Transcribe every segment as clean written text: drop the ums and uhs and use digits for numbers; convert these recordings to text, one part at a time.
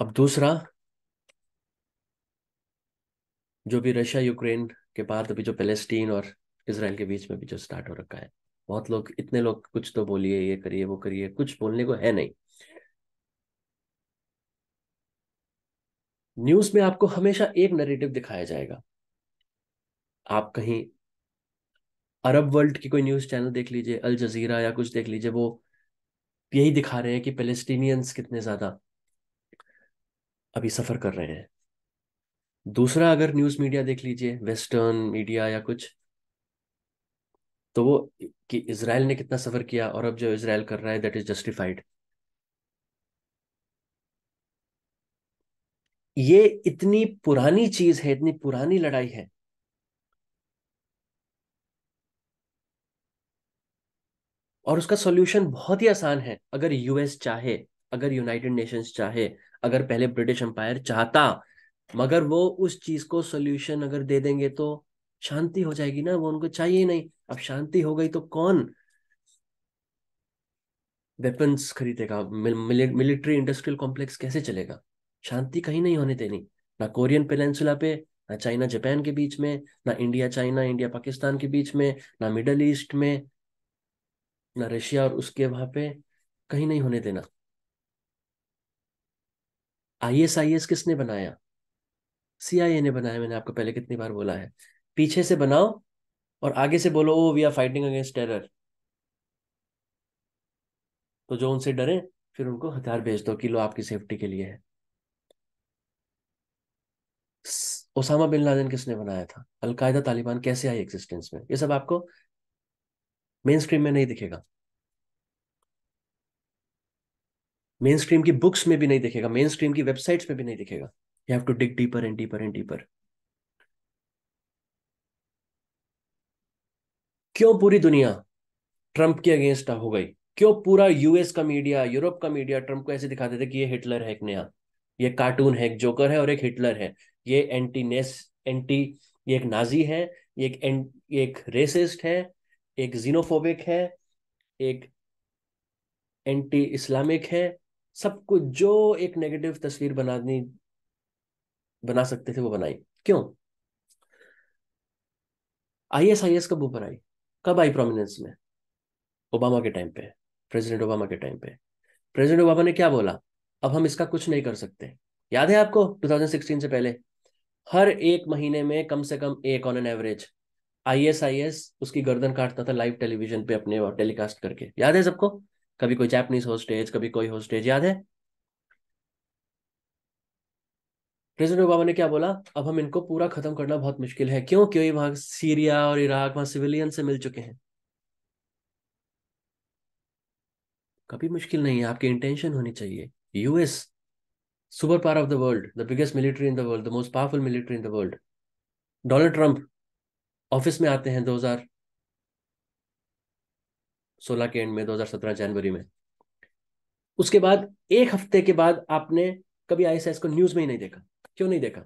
अब दूसरा, जो भी रशिया यूक्रेन के बाद अभी जो पैलेस्टीन और इसराइल के बीच में भी जो स्टार्ट हो रखा है, बहुत लोग, इतने लोग कुछ तो बोलिए, ये करिए वो करिए, कुछ बोलने को है नहीं। न्यूज में आपको हमेशा एक नैरेटिव दिखाया जाएगा। आप कहीं अरब वर्ल्ड की कोई न्यूज चैनल देख लीजिए, अल जजीरा या कुछ देख लीजिए, वो यही दिखा रहे हैं कि पैलेस्टीनियंस कितने ज्यादा अभी सफर कर रहे हैं। दूसरा, अगर न्यूज मीडिया देख लीजिए, वेस्टर्न मीडिया या कुछ, तो वो कि इसराइल ने कितना सफर किया और अब जो इसराइल कर रहा है दैट इज जस्टिफाइड। ये इतनी पुरानी चीज है, इतनी पुरानी लड़ाई है। और उसका सॉल्यूशन बहुत ही आसान है, अगर यूएस चाहे, अगर यूनाइटेड नेशंस चाहे, अगर पहले ब्रिटिश एम्पायर चाहता, मगर वो उस चीज को सॉल्यूशन अगर दे देंगे तो शांति हो जाएगी ना, वो उनको चाहिए ही नहीं। अब शांति हो गई तो कौन वेपन्स खरीदेगा, मिलिट्री इंडस्ट्रियल कॉम्प्लेक्स कैसे चलेगा? शांति कहीं नहीं होने देनी, ना कोरियन पेनिनसुला पे, ना चाइना जापान के बीच में, ना इंडिया चाइना, इंडिया पाकिस्तान के बीच में, ना मिडल ईस्ट में, ना रशिया और उसके वहां पे, कहीं नहीं होने देना। आईएसआईएस किसने बनाया? सीआईए ने बनाया, मैंने आपको पहले कितनी बार बोला है। पीछे से बनाओ और आगे से बोलो oh we are fighting against terror, तो जो उनसे डरे फिर उनको हथियार भेज दो कि लो आपकी सेफ्टी के लिए है। ओसामा बिन लादेन किसने बनाया था? अलकायदा तालिबान कैसे आई एग्जिस्टेंस में? ये सब आपको मेन स्ट्रीम में नहीं दिखेगा, मेन स्ट्रीम की बुक्स में भी नहीं दिखेगा, मेन स्ट्रीम की वेबसाइट्स में भी नहीं दिखेगा। You have to dig deeper and deeper and deeper. क्यों पूरी दुनिया ट्रंप के अगेंस्ट हो गई? क्यों पूरा यूएस का मीडिया, यूरोप का मीडिया ट्रंप को ऐसे दिखाते थे कि ये हिटलर है एक नया, ये कार्टून है, एक जोकर है और एक हिटलर है, ये एंटी, ये एक नाजी है, ये एक रेसिस्ट है, एक जीनोफोबिक है, एक एंटी इस्लामिक है। सब कुछ जो एक नेगेटिव तस्वीर बना सकते थे वो बनाई। क्यों? आईएसआईएस कब ऊपर आई, कब आई प्रोमिनेंस में? ओबामा के टाइम पे, प्रेसिडेंट ओबामा के टाइम पे। प्रेसिडेंट ओबामा ने क्या बोला? अब हम इसका कुछ नहीं कर सकते। याद है आपको 2016 से पहले हर एक महीने में कम से कम एक ऑन एन एवरेज आईएसआईएस उसकी गर्दन काटता था लाइव टेलीविजन पे अपने टेलीकास्ट करके, याद है सबको? कभी कोई जापानीज होस्टेज, कभी कोई होस्टेज, याद है? प्रेसिडेंट ओबामा ने क्या बोला? अब हम इनको पूरा खत्म करना बहुत मुश्किल है। क्यों? क्योंकि वहां सीरिया और इराक वहां सिविलियन से मिल चुके हैं। कभी मुश्किल नहीं है, आपकी इंटेंशन होनी चाहिए। US, super power of the world, the biggest military in the world, the most powerful military in the world. Donald Trump office में आते हैं 2016 के एंड में, 2017 जनवरी में। उसके बाद एक हफ्ते के बाद आपने कभी आईएसआईएस को न्यूज में ही नहीं देखा। क्यों नहीं देखा?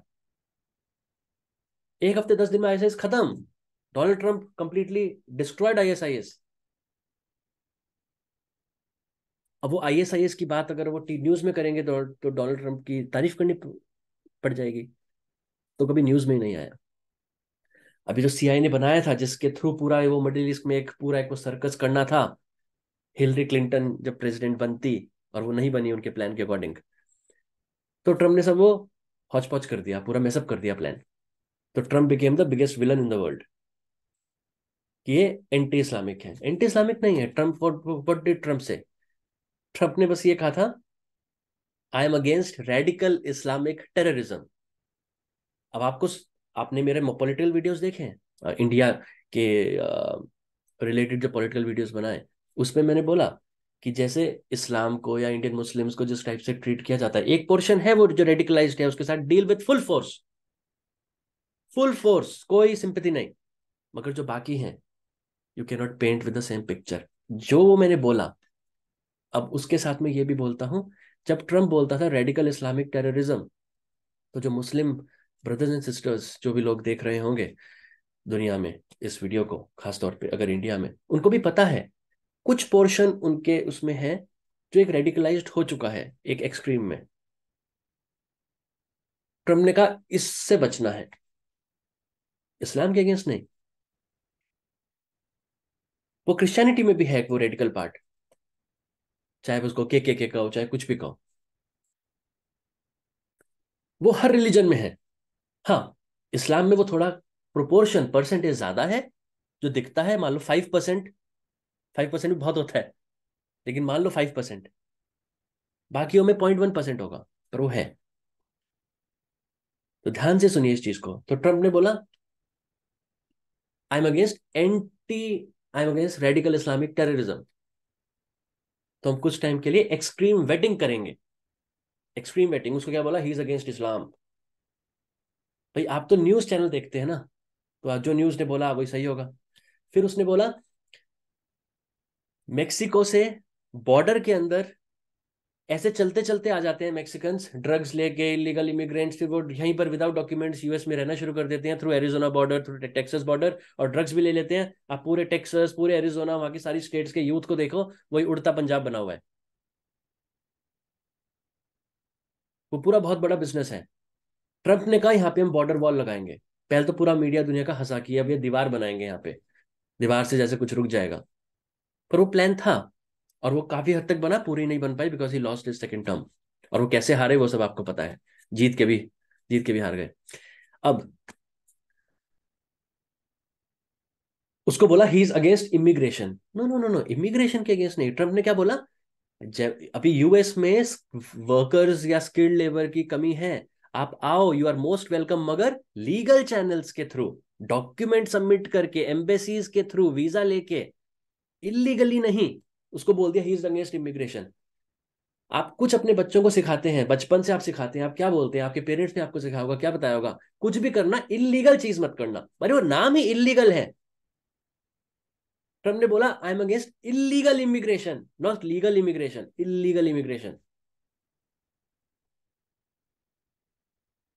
एक हफ्ते 10 दिन में आईएसआईएस खत्म। Donald Trump completely destroyed ISIS. अब वो आईएसआईएस की बात अगर वो टी न्यूज में करेंगे तो डोनाल्ड ट्रंप की तारीफ करनी पड़ जाएगी। तो कभी न्यूज में ही नहीं आया। अभी जो सीआई ने बनाया था जिसके थ्रू पूरा वो मिडिल ईस्ट में एक पूरा एक वो सर्कस करना था, हिलरी क्लिंटन जब प्रेसिडेंट बनती और वो नहीं बनी उनके प्लान के अकॉर्डिंग, तो ट्रम्प ने सब वो हौच पौच कर दिया, पूरा मेसअप कर दिया प्लान। तो Trump became the biggest villain in the world कि ये एंटी इस्लामिक है। एंटी इस्लामिक नहीं है ट्रम्प। व्हाट डिड ट्रम्प से? ट्रम्प ने बस ये कहा था, I am against radical Islamic terrorism. अब आपको, आपने मेरे पॉलिटिकल वीडियोस देखे हैं इंडिया के रिलेटेड जो पॉलिटिकल वीडियोस बनाए, उसमें मैंने बोला कि जैसे इस्लाम को या इंडियन मुस्लिम्स को जिस टाइप से ट्रीट किया जाता है, एक पोर्शन है वो जो रेडिकलाइज्ड है, उसके साथ deal with full force, full force, कोई सिंपैथी नहीं। मगर जो बाकी हैं, you can not paint with the same picture. जो वो मैंने बोला, अब उसके साथ में ये भी बोलता हूँ, जब ट्रम्प बोलता था रेडिकल इस्लामिक टेररिज्म, तो जो मुस्लिम ब्रदर्स एंड सिस्टर्स जो भी लोग देख रहे होंगे दुनिया में इस वीडियो को, खासतौर पे अगर इंडिया में, उनको भी पता है कुछ पोर्शन उनके उसमें है जो एक रेडिकलाइज्ड हो चुका है एक एक्सट्रीम में। ट्रम्प ने कहा इससे बचना है, इस्लाम के अगेंस्ट नहीं। वो क्रिश्चियनिटी में भी है वो रेडिकल पार्ट, चाहे उसको के कहो चाहे कुछ भी कहो, वो हर रिलीजन में है। हाँ, इस्लाम में वो थोड़ा प्रोपोर्शन परसेंटेज ज्यादा है, जो दिखता है मान लो 5%, 5% भी बहुत होता है, लेकिन मान लो 5%, बाकियों में 0.1% होगा, पर वो है। तो ध्यान से सुनिए इस चीज को। तो ट्रम्प ने बोला I am against anti I am against radical Islamic terrorism, तो हम कुछ टाइम के लिए एक्सट्रीम वेटिंग करेंगे। एक्सट्रीम वेटिंग, उसको क्या बोला, ही इज अगेंस्ट इस्लाम। भाई आप तो न्यूज चैनल देखते हैं ना, तो आज जो न्यूज ने बोला वही सही होगा। फिर उसने बोला मेक्सिको से बॉर्डर के अंदर ऐसे चलते चलते आ जाते हैं मैक्सिकन्स ड्रग्स लेके, इलीगल इमिग्रेंट्स, फिर वो यहीं पर विदाउट डॉक्यूमेंट्स यूएस में रहना शुरू कर देते हैं through Arizona border, through Texas border, और ड्रग्स भी ले लेते हैं। आप पूरे टेक्सास, पूरे एरिजोना, वहां की सारी स्टेट्स के यूथ को देखो, वही उड़ता पंजाब बना हुआ है। वो पूरा बहुत बड़ा बिजनेस है। ट्रंप ने कहा यहाँ पे हम बॉर्डर वॉल लगाएंगे। पहले तो पूरा मीडिया दुनिया का हंसा कि अब ये दीवार बनाएंगे यहाँ पे, दीवार से जैसे कुछ रुक जाएगा। पर वो प्लान था, और वो काफी हद तक बना, पूरी नहीं बन पाई because he lost his second term. और वो कैसे हारे वो सब आपको पता है, जीत के भी जीत के भी हार गए। अब उसको बोला he is against immigration. No no no no, immigration के अगेंस्ट नहीं। ट्रम्प ने क्या बोला, जब अभी यूएस में वर्कर्स या स्किल्ड लेबर की कमी है, आप आओ, यू आर मोस्ट वेलकम, मगर लीगल चैनल्स के थ्रू, डॉक्यूमेंट सबमिट करके, एम्बेसीज के थ्रू वीजा लेके, इलीगली नहीं। उसको बोल दिया ही इज अगेंस्ट इमिग्रेशन। आप कुछ अपने बच्चों को सिखाते हैं, बचपन से आप सिखाते हैं, आप क्या बोलते हैं, आपके पेरेंट्स ने आपको सिखाया होगा, क्या बताया होगा, कुछ भी करना इलीगल चीज मत करना। अरे वो नाम ही इलीगल है। ट्रम्प ने बोला I am against illegal immigration, not legal immigration, illegal immigration.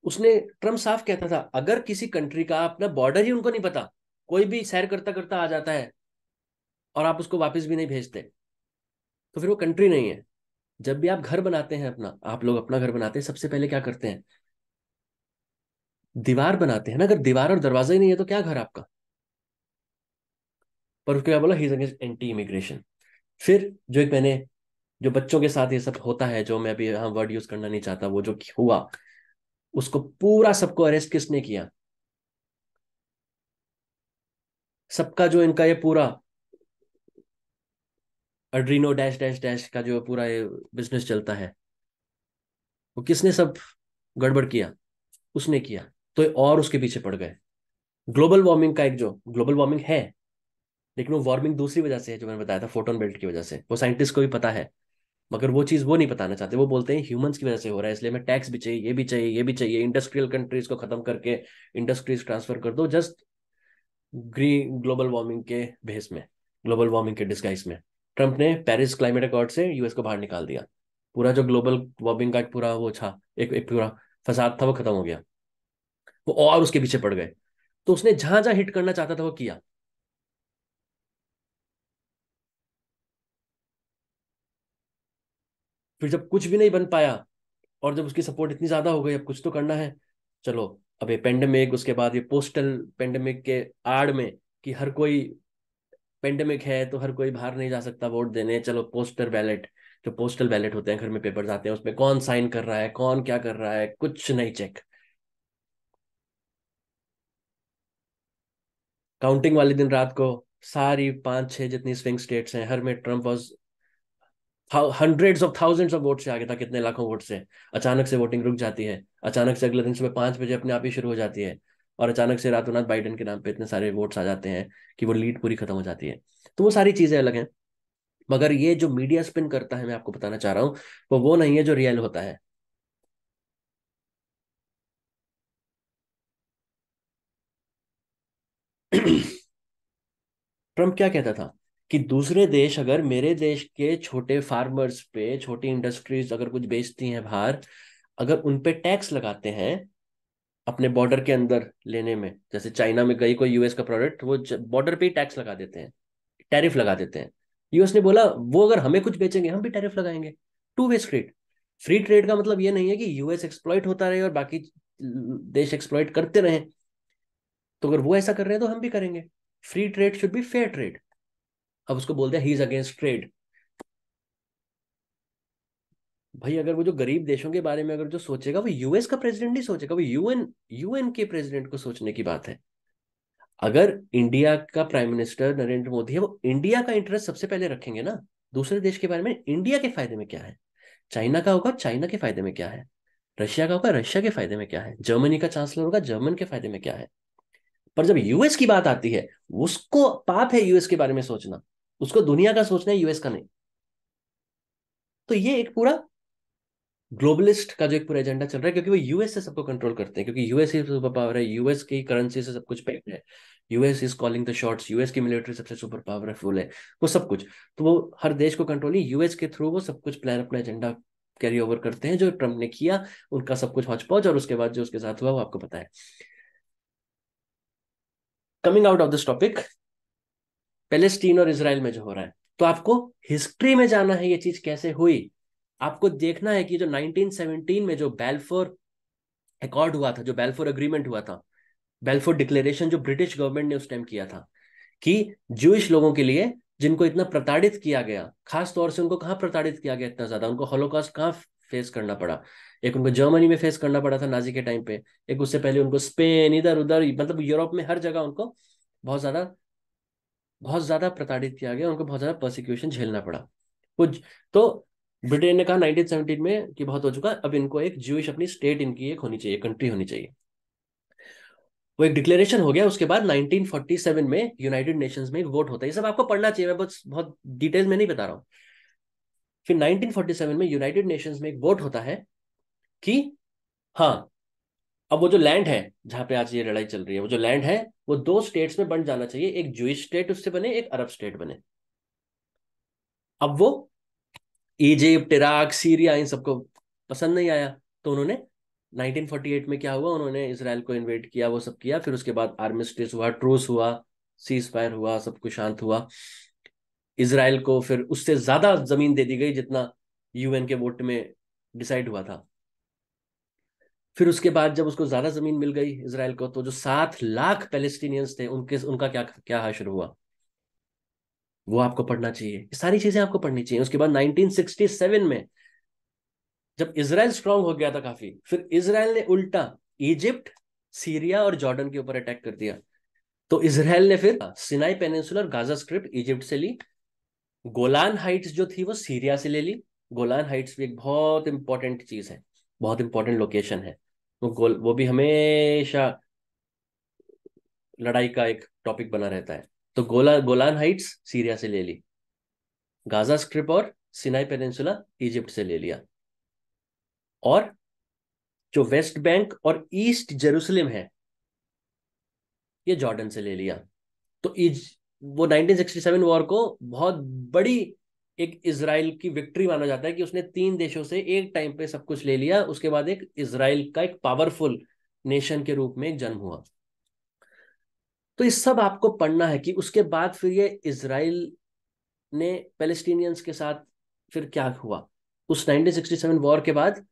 उसने ट्रम्प साफ कहता था अगर किसी कंट्री का अपना बॉर्डर ही उनको नहीं पता, कोई भी सैर करता करता आ जाता है और आप उसको वापस भी नहीं भेजते, तो फिर वो कंट्री नहीं है। जब भी आप घर बनाते हैं अपना, आप लोग अपना घर बनाते हैं, सबसे पहले क्या करते हैं, दीवार बनाते हैं ना। अगर दीवार और दरवाजा ही नहीं है तो क्या घर आपका। पर उसके क्या बोला, he is against anti immigration. फिर जो एक मैंने, जो बच्चों के साथ ये सब होता है, जो मैं अभी यहाँ वर्ड यूज करना नहीं चाहता, वो जो हुआ, उसको पूरा सबको अरेस्ट किसने किया, सबका जो इनका ये पूरा अड्रीनो डैश डैश डैश का जो पूरा ये बिजनेस चलता है, वो किसने सब गड़बड़ किया, उसने किया। तो ये और उसके पीछे पड़ गए। ग्लोबल वार्मिंग का एक, जो ग्लोबल वार्मिंग है, लेकिन वो वार्मिंग दूसरी वजह से है, जो मैंने बताया था फोटोन बेल्ट की वजह से, वो साइंटिस्ट को भी पता है, मगर वो चीज वो नहीं बताना चाहते। वो बोलते हैं ह्यूमंस की वजह से हो रहा है, इसलिए हमें टैक्स भी चाहिए, ये भी चाहिए, ये भी चाहिए, इंडस्ट्रियल कंट्रीज को खत्म करके इंडस्ट्रीज ट्रांसफर कर दो, जस्ट ग्रीन ग्लोबल वार्मिंग के भेस में, ग्लोबल वार्मिंग के डिस्गाइज में। ट्रंप ने पेरिस क्लाइमेट अकॉर्ड से यूएस को बाहर निकाल दिया। पूरा जो ग्लोबल वार्मिंग का एक पूरा वो था, एक पूरा फसाद था, वो खत्म हो गया। वो और उसके पीछे पड़ गए। तो उसने जहां जहां हिट करना चाहता था वो किया। फिर जब कुछ भी नहीं बन पाया, और जब उसकी सपोर्ट इतनी ज्यादा हो गई, अब कुछ तो करना है। चलो, अब ये पेंडेमिक, उसके बाद ये पोस्टल पेंडेमिक के आड़ में, कि हर कोई पेंडेमिक है तो हर कोई बाहर नहीं जा सकता वोट देने, चलो पोस्टर बैलेट, जो पोस्टल बैलेट होते हैं, घर में पेपर आते हैं, उसमें कौन साइन कर रहा है, कौन क्या कर रहा है, कुछ नहीं चेक। काउंटिंग वाले दिन रात को सारी 5-6 जितनी स्विंग स्टेट्स हैं, हर में Trump was hundreds of thousands of vote से आगे था, कितने लाखों वोट से। अचानक से वोटिंग रुक जाती है, अचानक से अगले दिन सुबह 5 बजे अपने आप ही शुरू हो जाती है, और अचानक से रातों रात बाइडेन के नाम पे इतने सारे वोट्स आ जाते हैं कि वो लीड पूरी खत्म हो जाती है। तो वो सारी चीजें अलग हैं, मगर ये जो मीडिया स्पिन करता है, मैं आपको बताना चाह रहा हूँ, वो नहीं है जो रियल होता है। ट्रम्प क्या कहता था कि दूसरे देश अगर मेरे देश के छोटे फार्मर्स पे, छोटी इंडस्ट्रीज अगर कुछ बेचती हैं बाहर, अगर उन पे टैक्स लगाते हैं अपने बॉर्डर के अंदर लेने में, जैसे चाइना में गई कोई यूएस का प्रोडक्ट, वो बॉर्डर पे ही टैक्स लगा देते हैं, टैरिफ लगा देते हैं। यूएस ने बोला वो अगर हमें कुछ बेचेंगे हम भी टैरिफ लगाएंगे। Two way street. Free trade का मतलब ये नहीं है कि यूएस एक्सप्लॉइट होता रहे और बाकी देश एक्सप्लॉइट करते रहे, तो अगर वो ऐसा कर रहे हैं तो हम भी करेंगे। Free trade should be fair trade. अब उसको बोलते हैं ही इज अगेंस्ट ट्रेड। भाई अगर वो जो गरीब देशों के बारे में अगर जो सोचेगा, वो यूएस का प्रेसिडेंट नहीं सोचेगा, वो यूएन यूएन के प्रेसिडेंट को सोचने की बात है। अगर इंडिया का प्राइम मिनिस्टर नरेंद्र मोदी है, वो इंडिया का इंटरेस्ट सबसे पहले रखेंगे ना। दूसरे देश के बारे में इंडिया के फायदे में क्या है, चाइना का होगा चाइना के फायदे में क्या है, रशिया का होगा रशिया के फायदे में क्या है, जर्मनी का चांसलर होगा जर्मन के फायदे में क्या है। पर जब यूएस की बात आती है, उसको पाप है यूएस के बारे में सोचना, उसको दुनिया का सोचना है, यूएस का नहीं। तो ये एक पूरा ग्लोबलिस्ट का जो एक पूरा एजेंडा चल रहा है, क्योंकि वो यूएस से सबको कंट्रोल करते हैं, क्योंकि यूएस ही सुपर पावर है, यूएस की करेंसी से सब कुछ पेड है, US is calling the shots, US की मिलिट्री सबसे सुपर पावरफुल है, वो सब कुछ। तो वो हर देश को कंट्रोल ही यूएस के थ्रू वो सब कुछ प्लान अपना एजेंडा कैरी ओवर करते हैं। जो ट्रम्प ने किया उनका सब कुछ हौच पौच, और उसके बाद जो उसके साथ हुआ वो आपको पता है। Coming out of this topic, Palestine और इसराइल में जो हो रहा है, तो आपको हिस्ट्री में जाना है ये चीज कैसे हुई। आपको देखना है कि जो 1917 में जो बैल्फोर अकॉर्ड हुआ था, जो बैल्फोर अग्रीमेंट हुआ था, बैल्फोर डिक्लेरेशन जो ब्रिटिश गवर्नमेंट ने उस टाइम किया था, कि ज्यूइश लोगों के लिए जिनको इतना प्रताड़ित किया गया, खास तौर से उनको कहाँ प्रताड़ित किया गया इतना ज्यादा, उनको हॉलोकॉस्ट कहाँ फेस करना पड़ा। एक उनको जर्मनी में फेस करना पड़ा था नाजी के टाइम पे, एक उससे पहले उनको स्पेन, इधर उधर मतलब यूरोप में हर जगह उनको बहुत ज्यादा बहुत ज्यादा प्रताड़ित किया गया, उनको बहुत ज्यादा प्रोसिक्यूशन झेलना पड़ा। कुछ तो ब्रिटेन ने कहा 1917 में कि बहुत हो चुका, अब इनको एक ज्यूइश अपनी स्टेट इनकी एक होनी चाहिए, कंट्री होनी चाहिए। वो एक डिक्लेरेशन हो गया। उसके बाद 1947 में यूनाइटेड नेशंस में एक वोट होता है। ये सब आपको पढ़ना चाहिए, मैं बस बहुत डिटेल में नहीं बता रहा हूँ। फिर 1947 में यूनाइटेड नेशंस में एक वोट होता है कि हाँ, अब वो जो लैंड है जहां पे आज ये लड़ाई चल रही है, वो जो लैंड है वो दो स्टेट्स में बंट जाना चाहिए, एक जूइश स्टेट उससे बने, एक अरब स्टेट बने। अब वो इजिप्ट, इराक, सीरिया इन सबको पसंद नहीं आया, तो उन्होंने 1948 में क्या हुआ, उन्होंने इसराइल को इन्वेड किया, वो सब किया। फिर उसके बाद आर्मिस्टिस हुआ, ट्रूस हुआ, सीज फायर हुआ, सब कुछ शांत हुआ। इसराइल को फिर उससे ज्यादा जमीन दे दी गई जितना यूएन के वोट में डिसाइड हुआ था। फिर उसके बाद जब उसको ज्यादा जमीन मिल गई इसराइल को, तो जो 7 लाख पैलेस्टीनियंस थे उनके उनका क्या क्या हाशर हुआ, वो आपको पढ़ना चाहिए। ये सारी चीजें आपको पढ़नी चाहिए। उसके बाद 1967 में जब इसराइल स्ट्रांग हो गया था काफी, फिर इसराइल ने उल्टा इजिप्ट, सीरिया और जॉर्डन के ऊपर अटैक कर दिया। तो इसराइल ने फिर सिनाई पेनिनसुला और गाजा स्ट्रिप इजिप्ट से ली, गोलान हाइट्स जो थी वो सीरिया से ले ली। गोलान हाइट्स भी एक बहुत इंपॉर्टेंट चीज है, बहुत इंपॉर्टेंट लोकेशन है। वो भी हमेशा लड़ाई का एक टॉपिक बना रहता है। तो गोलान हाइट्स सीरिया से ले ली, गाजा स्ट्रिप और सिनाई पेनिनसुला इजिप्ट से ले लिया, और जो वेस्ट बैंक और ईस्ट जेरूसलम है ये जॉर्डन से ले लिया। तो वो 1967 वॉर को बहुत बड़ी एक इसराइल की विक्ट्री माना जाता है, कि उसने 3 देशों से एक टाइम पे सब कुछ ले लिया। उसके बाद एक इसराइल का एक पावरफुल नेशन के रूप में एक जन्म हुआ। तो ये सब आपको पढ़ना है कि उसके बाद फिर ये इसराइल ने पैलेस्टीनियंस के साथ फिर क्या हुआ। उस 1967 वॉर के बाद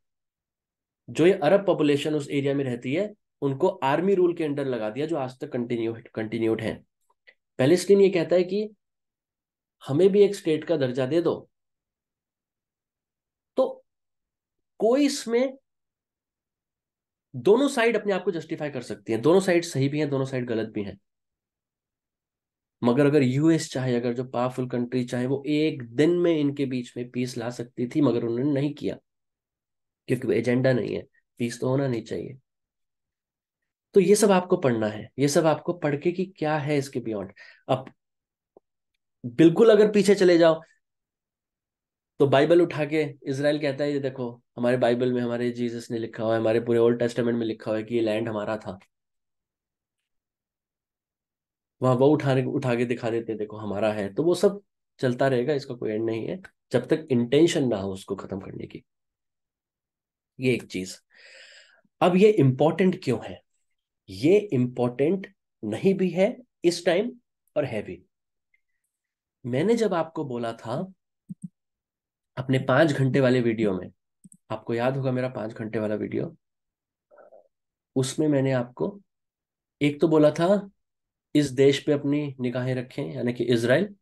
जो ये अरब पॉपुलेशन उस एरिया में रहती है, उनको आर्मी रूल के अंडर लगा दिया, जो आज तक कंटिन्यूड है। पैलेस्टीन ये कहता है कि हमें भी एक स्टेट का दर्जा दे दो। तो कोई इसमें, दोनों साइड अपने आप को जस्टिफाई कर सकती है, दोनों साइड सही भी हैं, दोनों साइड गलत भी हैं। मगर अगर यूएस चाहे, अगर जो पावरफुल कंट्री चाहे, वो एक दिन में इनके बीच में पीस ला सकती थी, मगर उन्होंने नहीं किया, क्योंकि वो एजेंडा नहीं है। पीस तो होना नहीं चाहिए। तो ये सब आपको पढ़ना है, ये सब आपको पढ़ के कि क्या है इसके बियॉन्ड। अब बिल्कुल अगर पीछे चले जाओ, तो बाइबल उठा के इसराइल कहता है ये देखो, हमारे बाइबल में हमारे जीसस ने लिखा हुआ है, हमारे पूरे ओल्ड टेस्टामेंट में लिखा हुआ है कि ये लैंड हमारा था। वहां वो उठा के दिखा देते हैं, देखो हमारा है। तो वो सब चलता रहेगा, इसका कोई एंड नहीं है, जब तक इंटेंशन ना हो उसको खत्म करने की। ये एक चीज। अब ये इंपॉर्टेंट क्यों है, ये इंपॉर्टेंट नहीं भी है इस टाइम, और है भी। मैंने जब आपको बोला था अपने 5 घंटे वाले वीडियो में, आपको याद होगा मेरा 5 घंटे वाला वीडियो, उसमें मैंने आपको एक तो बोला था, इस देश पे अपनी निगाहें रखें, यानी कि इजराइल।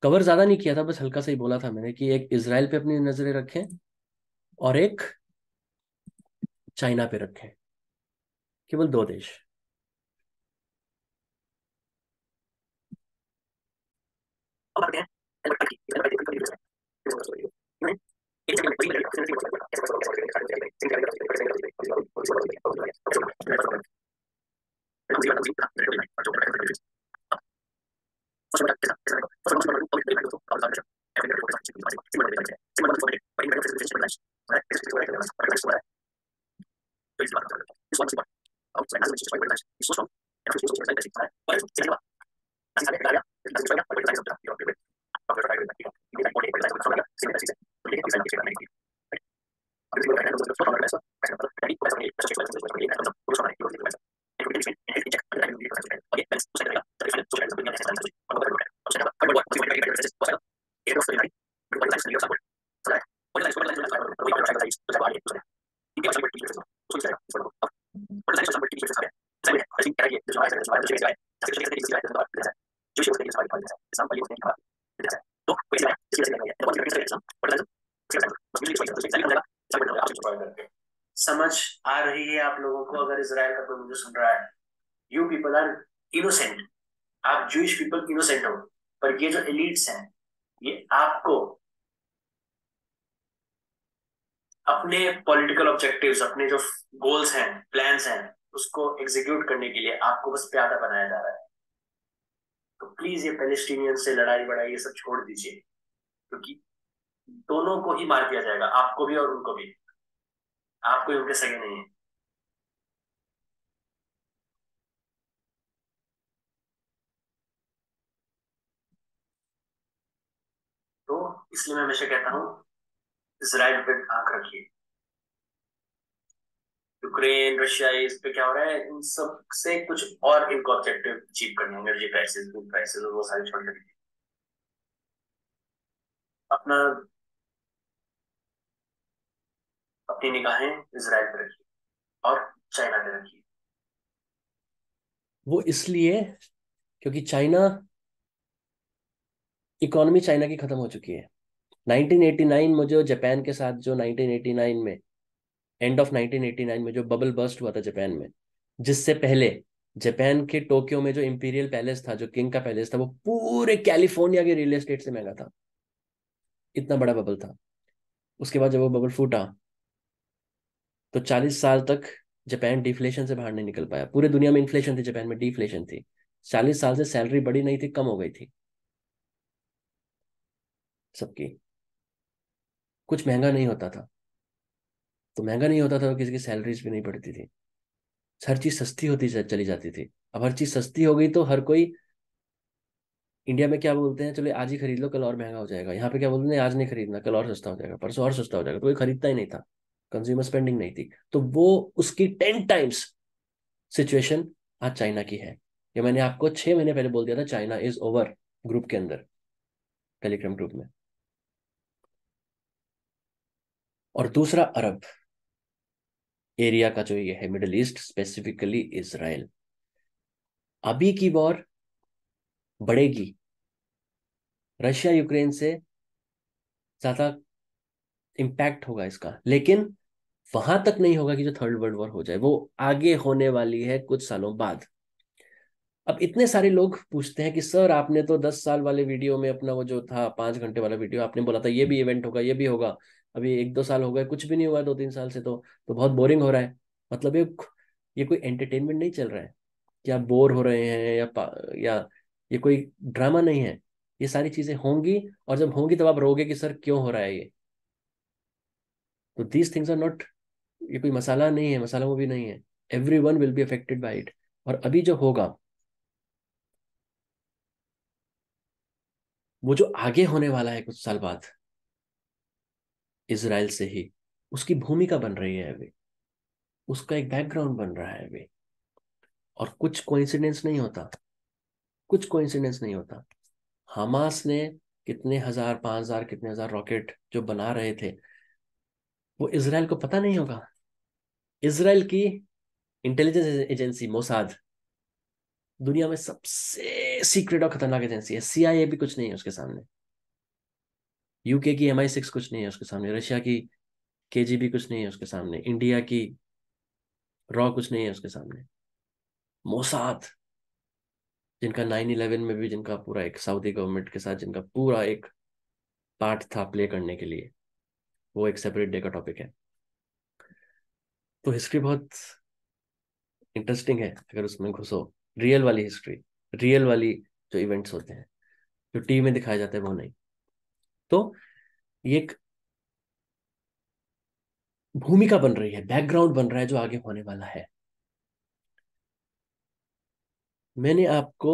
कवर ज्यादा नहीं किया था, बस हल्का सा ही बोला था मैंने कि एक इजराइल पे अपनी नजरें रखें और एक चाइना पे रखें। केवल दो देश। समझ आ रही है आप लोगों को, अगर इसराइल का कोई मुझे सुन रहा है? You people are innocent. आप जूइश पीपल इनोसेंट हो। पर ये जो एलिट्स हैं, ये आपको अपने पॉलिटिकल ऑब्जेक्टिव्स, अपने जो गोल्स हैं, प्लान्स हैं, उसको एग्जीक्यूट करने के लिए आपको बस प्यादा बनाया जा रहा है। तो प्लीज ये पैलेस्टीनियन से लड़ाई बड़ाई ये सब छोड़ दीजिए, क्योंकि दोनों को ही मार दिया जाएगा, आपको भी और उनको भी। आप कोई उनके सगे नहीं है। तो इसलिए मैं हमेशा कहता हूँ, इसराइल पे आंख रखिए। यूक्रेन, रशिया, इस पे क्या हो रहा है, इन सब से कुछ और इनको ऑब्जेक्टिव अचीव करने, एनर्जी प्राइसेस, फूड प्राइसेस और वो सारी छोड़ कर अपना अपनी निगाहें इसराइल पे रखिए और चाइना पे रखिए। वो इसलिए क्योंकि चाइना, इकोनॉमी चाइना की खत्म हो चुकी है। 1989 में जो जापान के साथ जो 1989 में, एंड ऑफ 1989 में जो बबल बर्स्ट हुआ था जापान में, जिससे पहले जापान के टोक्यो में जो इंपीरियल पैलेस था, जो किंग का पैलेस था, वो पूरे कैलिफोर्निया के रियल एस्टेट से महंगा था। इतना बड़ा बबल था। उसके बाद जब वो बबल फूटा, तो 40 साल तक जापान डिफ्लेशन से बाहर नहीं निकल पाया। पूरे दुनिया में इन्फ्लेशन थी, जापान में डिफ्लेशन थी। 40 साल से सैलरी बढ़ी नहीं थी, कम हो गई थी सबकी। कुछ महंगा नहीं होता था। तो महंगा नहीं होता था तो किसी की सैलरीज भी नहीं बढ़ती थी। हर चीज सस्ती होती चली जाती थी। अब हर चीज सस्ती हो गई तो हर कोई, इंडिया में क्या बोलते हैं, चलो आज ही खरीद लो कल और महंगा हो जाएगा। यहाँ पे क्या बोलते हैं, आज नहीं खरीदना, कल और सस्ता हो जाएगा, परसों और सस्ता हो जाएगा। तो कोई खरीदता ही नहीं था। कंज्यूमर स्पेंडिंग नहीं थी। तो वो उसकी 10 टाइम्स सिचुएशन आज चाइना की है। ये मैंने आपको 6 महीने पहले बोल दिया था, चाइना इज ओवर ग्रुप के अंदर, टेलीग्राम ग्रुप में। और दूसरा अरब एरिया का जो ये है, मिडिल ईस्ट, स्पेसिफिकली इसराइल, अभी की वॉर बढ़ेगी। रशिया यूक्रेन से ज्यादा इम्पैक्ट होगा इसका, लेकिन वहां तक नहीं होगा कि जो थर्ड वर्ल्ड वॉर हो जाए। वो आगे होने वाली है कुछ सालों बाद। अब इतने सारे लोग पूछते हैं कि सर आपने तो 10 साल वाले वीडियो में, अपना वो जो था 5 घंटे वाला वीडियो, आपने बोला था ये भी इवेंट होगा, ये भी होगा। अभी 1-2 साल हो गए, कुछ भी नहीं हुआ 2-3 साल से। तो बहुत बोरिंग हो रहा है। मतलब ये कोई एंटरटेनमेंट नहीं चल रहा है कि आप बोर हो रहे हैं, या ये कोई ड्रामा नहीं है। ये सारी चीजें होंगी, और जब होंगी तब आप रोगे कि सर क्यों हो रहा है ये। तो दीज थिंग्स आर नॉट, ये कोई मसाला नहीं है, मसाला मूवी नहीं है। Every one will be affected by it. और अभी जो होगा, वो जो आगे होने वाला है कुछ साल बाद, इसराइल से ही उसकी भूमिका बन रही है अभी। उसका एक बैकग्राउंड बन रहा है अभी। और कुछ कोइंसिडेंस नहीं होता। कुछ कोइंसिडेंस नहीं होता। हमास ने कितने हजार, 5,000, कितने हजार रॉकेट जो बना रहे थे, वो इसराइल को पता नहीं होगा? इसराइल की इंटेलिजेंस एजेंसी मोसाद दुनिया में सबसे सीक्रेट और खतरनाक एजेंसी है। सीआईए भी कुछ नहीं है उसके सामने। यूके की MI6 कुछ नहीं है उसके सामने। रशिया की KGB कुछ नहीं है उसके सामने। इंडिया की रॉ कुछ नहीं है उसके सामने। मोसाद, जिनका 9/11 में भी जिनका पूरा एक सऊदी गवर्नमेंट के साथ जिनका पूरा एक पार्ट था प्ले करने के लिए, वो एक सेपरेट डे का टॉपिक है। तो हिस्ट्री बहुत इंटरेस्टिंग है अगर उसमें घुसो। रियल वाली हिस्ट्री, रियल वाली जो इवेंट्स होते हैं, जो टीवी में दिखाए जाते हैं वो नहीं। तो ये एक भूमिका बन रही है, बैकग्राउंड बन रहा है जो आगे होने वाला है। मैंने आपको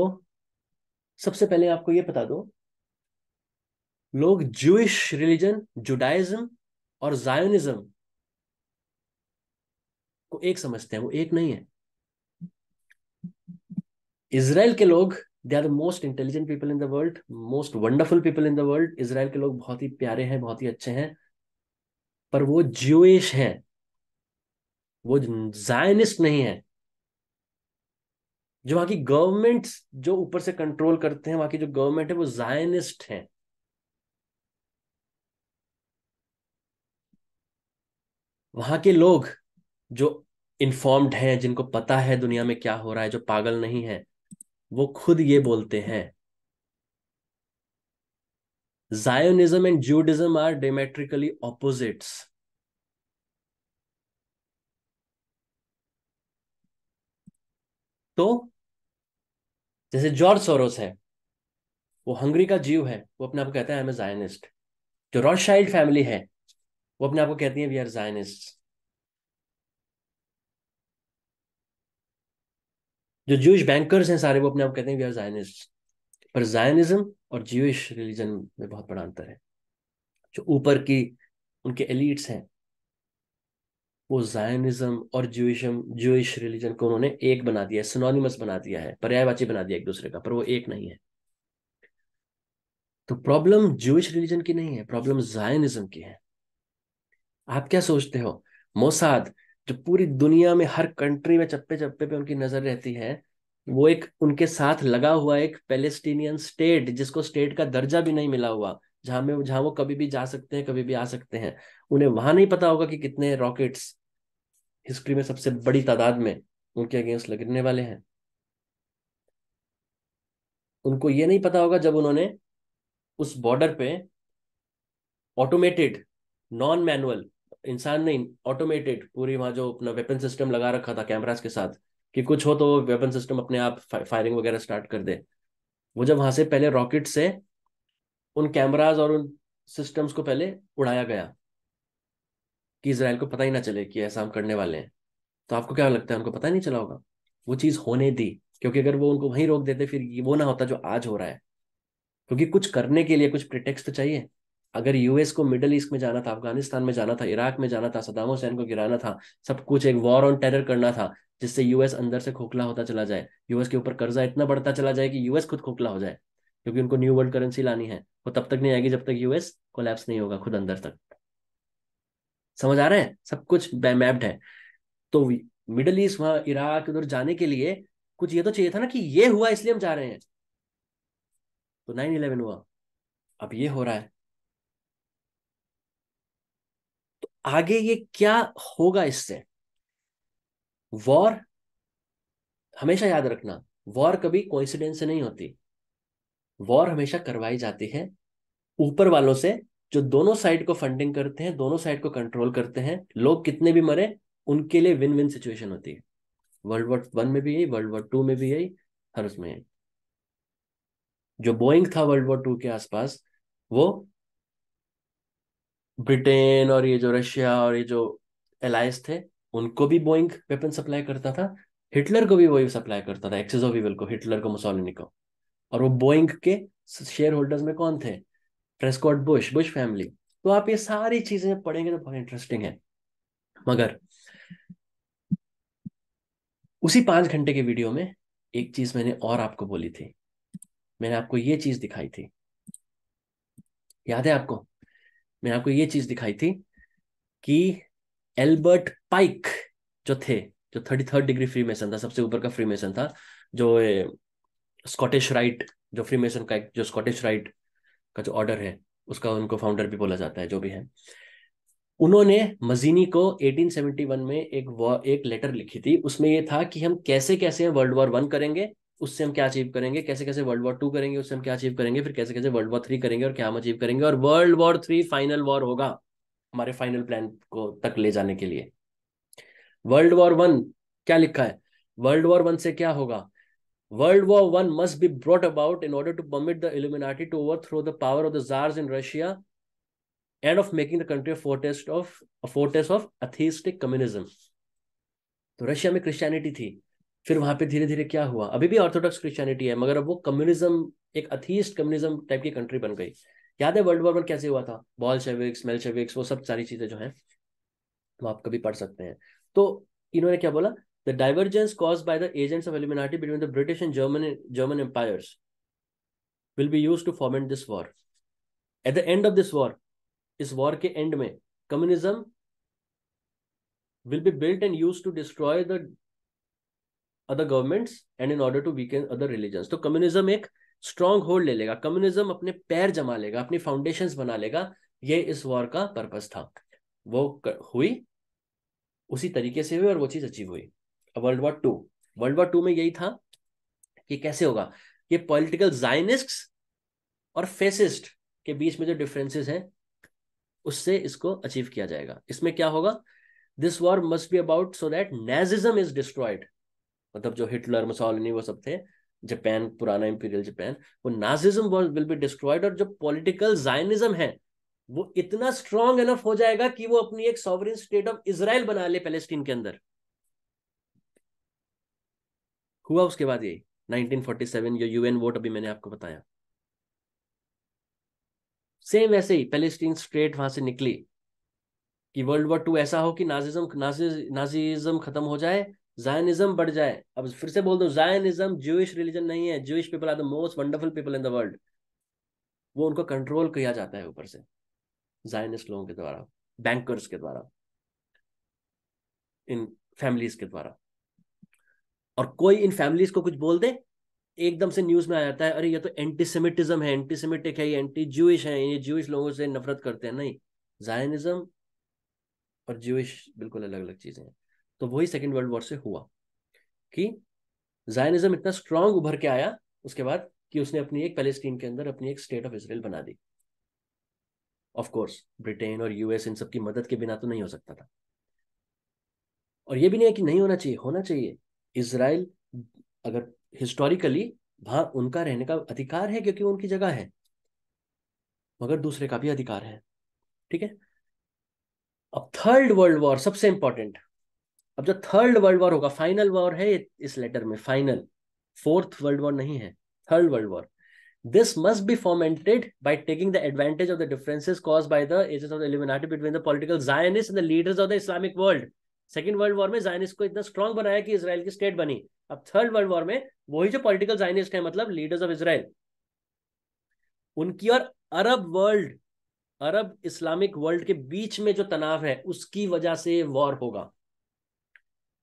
सबसे पहले आपको ये बता दो, लोग ज्यूइश रिलीजन, जुडाइज्म और जायोनिज्म को एक समझते हैं, वो एक नहीं है। इसराइल के लोग, they are the most intelligent people in the world, most wonderful people in the world. Israel के लोग बहुत ही प्यारे हैं, बहुत ही अच्छे हैं, पर वो ज्यूइश हैं, वो जायनिस्ट नहीं है। जो वहां की गवर्नमेंट, जो ऊपर से कंट्रोल करते हैं, वहां की जो गवर्नमेंट है वो जायनिस्ट है। वहां के लोग जो इन्फॉर्म्ड हैं, जिनको पता है दुनिया में क्या हो रहा है, जो पागल नहीं है, वो खुद ये बोलते हैं, जायोनिज्म and Judaism are diametrically opposites. तो जैसे जॉर्ज सोरोस है, वो हंगरी का जीव है, वो अपने आप को कहता है आई एम ए जायनिस्ट। जो रॉथशाइल्ड फैमिली है, वो अपने आप को कहती है वी आर जायनिस्ट। जो जूश बैंकर्स हैं सारे, वो अपने आप को कहते हैं वी आर जायनिस्ट। पर जायनिज्म और ज्यूइश रिलीजन में बहुत बड़ा अंतर है। जो ऊपर की उनके एलिट्स हैं, वो जायनिज्म और ज्यूइश रिलीजन को उन्होंने एक बना दिया है, सिनोनिमस बना दिया है, पर्यायवाची बना दिया एक दूसरे का, पर वो एक नहीं है। तो प्रॉब्लम ज्यूइश रिलीजन की नहीं है, प्रॉब्लम जायनिज्म की है। आप क्या सोचते हो, मोसाद जो पूरी दुनिया में हर कंट्री में चप्पे चप्पे पे उनकी नजर रहती है, वो एक उनके साथ लगा हुआ एक पैलेस्टीनियन स्टेट, जिसको स्टेट का दर्जा भी नहीं मिला हुआ, जहां वो कभी भी जा सकते हैं, कभी भी आ सकते हैं। उन्हें वहां नहीं पता होगा कि कितने रॉकेट्स हिस्ट्री में सबसे बड़ी तादाद में उनके अगेंस्ट गिरने वाले हैं। उनको ये नहीं पता होगा जब उन्होंने उस बॉर्डर पे ऑटोमेटेड, नॉन मैनुअल, इंसान नहीं, ऑटोमेटेड पूरी वहां जो अपना वेपन सिस्टम लगा रखा था कैमरास के साथ, कि कुछ हो तो वो वेपन सिस्टम अपने आप फायरिंग वगैरह स्टार्ट कर दे। वो जब वहां से पहले रॉकेट से उन कैमराज और उन सिस्टम्स को पहले उड़ाया गया, कि इसराइल को पता ही ना चले कि ऐसा हम करने वाले हैं। तो आपको क्या लगता है उनको पता ही नहीं चला होगा? वो चीज होने दी, क्योंकि अगर वो उनको वहीं रोक देते, फिर वो ना होता जो आज हो रहा है। क्योंकि कुछ करने के लिए कुछ प्रिटेक्स्ट तो चाहिए। अगर यूएस को मिडल ईस्ट में जाना था, अफगानिस्तान में जाना था, इराक में जाना था, सद्दाम हुसैन को गिराना था, सब कुछ एक वॉर ऑन टेरर करना था, जिससे यूएस अंदर से खोखला होता चला जाए, यूएस के ऊपर कर्जा इतना बढ़ता चला जाए कि यूएस खुद खोखला हो जाए, क्योंकि उनको न्यू वर्ल्ड करेंसी लानी है। वो तब तक नहीं आएगी जब तक यूएस कोलैप्स नहीं होगा खुद अंदर तक। समझ आ रहे हैं? सब कुछ मैप्ड है। तो मिडल ईस्ट, वहां इराक उधर जाने के लिए कुछ ये तो चाहिए था ना, कि ये हुआ इसलिए हम जा रहे हैं। तो 9/11 हुआ, अब ये हो रहा है। आगे ये क्या होगा इससे? वॉर, हमेशा याद रखना, वॉर कभी कोइंसिडेंस से नहीं होती। वॉर हमेशा करवाई जाती है ऊपर वालों से, जो दोनों साइड को फंडिंग करते हैं, दोनों साइड को कंट्रोल करते हैं। लोग कितने भी मरे, उनके लिए विन विन सिचुएशन होती है। वर्ल्ड वॉर 1 में भी यही, वर्ल्ड वॉर 2 में भी यही, हर उसमें यही। जो बोइंग था वर्ल्ड वॉर 2 के आसपास, वो ब्रिटेन और ये जो रशिया और ये जो एलायंस थे, उनको भी बोइंग वेपन सप्लाई करता था। हिटलर को भी वही सप्लाई करता था, एक्सेस ऑफ इविल को, हिटलर को, मुसोलिनी को। और वो बोइंग के शेयर होल्डर्स में कौन थे? Prescott Bush, Bush family. तो आप ये सारी चीजें पढ़ेंगे तो बहुत इंटरेस्टिंग है। मगर उसी 5 घंटे के वीडियो में एक चीज मैंने और आपको बोली थी। मैंने आपको ये चीज दिखाई थी, याद है आपको? मैंने आपको ये चीज दिखाई थी कि एल्बर्ट पाइक जो थे, जो 33rd डिग्री फ्री मेसन था, सबसे ऊपर का फ्री मेसन था, जो स्कॉटिश राइट, जो फ्री मेसन का जो स्कॉटिश राइट का जो ऑर्डर है, उसका उनको फाउंडर भी बोला जाता है, जो भी है। उन्होंने मजीनी को 1871 में एक लेटर लिखी थी। उसमें ये था कि हम कैसे कैसे वर्ल्ड वॉर 1 करेंगे, उससे हम क्या अचीव करेंगे, कैसे कैसे वर्ल्ड वॉर 2 करेंगे, उससे हम क्या अचीव करेंगे, फिर कैसे कैसे वर्ल्ड वॉर 3 करेंगे और क्या हम अचीव करेंगे, और वर्ल्ड वॉर 3 फाइनल वॉर होगा हमारे फाइनल प्लान को तक ले जाने के लिए। वर्ल्ड वॉर 1 क्या लिखा है? वर्ल्ड वॉर 1 से क्या होगा? World War I must be brought about in order to permit the Illuminati to overthrow the power of the Tsars in Russia and of making the country a fortress of atheistic communism. तो Russia में Christianity थी, फिर वहां पे धीरे धीरे क्या हुआ, अभी भी ऑर्थोडॉक्स क्रिश्चियनिटी है, मगर अब वो कम्युनिज्म, एक अथीस्ट कम्युनिज्म टाइप की कंट्री बन गई। याद है वर्ल्ड वॉर 1 कैसे हुआ था? बॉल्शेविक्स, मेल्शेविक्स, वो सब सारी चीजें जो हैं वो आप कभी पढ़ सकते हैं। तो इन्होंने क्या बोला? The divergence caused by the agents of Illuminati between the British and German empires will be used to foment this war. At the end of this war, इस वॉर के एंड में communism will be built and used to destroy the other governments and in order to weaken other religions. तो communism एक strong hold ले लेगा, communism अपने पैर जमा लेगा, अपनी फाउंडेशंस बना लेगा। ये इस वॉर का पर्पस था। वो हुई, उसी तरीके से हुई और वो चीज अचीव हुई। वर्ल्ड वॉर 2 में यही था कि कैसे होगा, ये पॉलिटिकल जायनिस्ट्स और फेसिस्ट के बीच में जो डिफरेंसेस हैं उससे इसको अचीव किया जाएगा। इसमें क्या होगा? This war must be about so that nazism is destroyed. मतलब जो हिटलर, मुसोलिनी, वो सब थे, जापान, पुराना इंपीरियल जापान, वो नाजिज्म विल बी डिस्ट्रॉयड, और जो पॉलिटिकल जायनिज्म है वो इतना स्ट्रॉन्ग एनफ हो जाएगा कि वो अपनी एक सॉवरेन स्टेट ऑफ इजराइल बना ले पैलेस्टीन के अंदर। हुआ उसके बाद यही 1947 जो यूएन वोट अभी मैंने आपको बताया, सेम वैसे ही पैलेस्टीन स्टेट वहां से निकली कि वर्ल्ड वॉर 2 ऐसा हो कि नाजिज्म खत्म हो जाए, जायनिज्म बढ़ जाए। अब फिर से बोल दो, जायनिज्म ज्यूइश रिलीजन नहीं है, Jewish people are the most wonderful people in the world. वो उनको कंट्रोल किया जाता है ऊपर से जायनिस्ट लोगों के द्वारा, बैंकर्स के द्वारा, इन फैमिलीज के द्वारा। और कोई इन फैमिलीज को कुछ बोल दे, एकदम से न्यूज में आ जाता है, अरे ये तो एंटीसेमिटिज्म है, एंटीसेमिटिक है, ये एंटी ज्यूइश है, ये ज्यूइश लोगों से नफरत करते हैं। नहीं, जायनिज्म और ज्यूइश बिल्कुल अलग अलग चीजें हैं। तो वही सेकेंड वर्ल्ड वॉर से हुआ कि जायनिज्म इतना स्ट्रांग उभर के आया उसके बाद कि उसने अपनी एक पैलेस्टीन के अंदर अपनी एक स्टेट ऑफ इसराइल बना दी। ऑफ कोर्स ब्रिटेन और यूएस इन सबकी मदद के बिना तो नहीं हो सकता था। और ये भी नहीं है कि नहीं होना चाहिए, होना चाहिए। इसराइल, अगर हिस्टोरिकली वहां उनका रहने का अधिकार है क्योंकि वो उनकी जगह है, मगर दूसरे का भी अधिकार है। ठीक है। अब थर्ड वर्ल्ड वॉर सबसे इंपॉर्टेंट। अब जो थर्ड वर्ल्ड वॉर होगा, फाइनल वॉर है इस लेटर में, फाइनल, फोर्थ वर्ल्ड वॉर नहीं है, third world war. This must be fomented by taking the advantage of the differences caused by the agents of the Illuminati between the political Zionists and the leaders of the Islamic world. Second world war में Zionist को इतना strong बनाया कि Israel की state बनी। अब third world war में वही जो पॉलिटिकल जायनिस्ट है, मतलब लीडर्स ऑफ इसराइल, उनकी और अरब इस्लामिक वर्ल्ड के बीच में जो तनाव है उसकी वजह से वॉर होगा।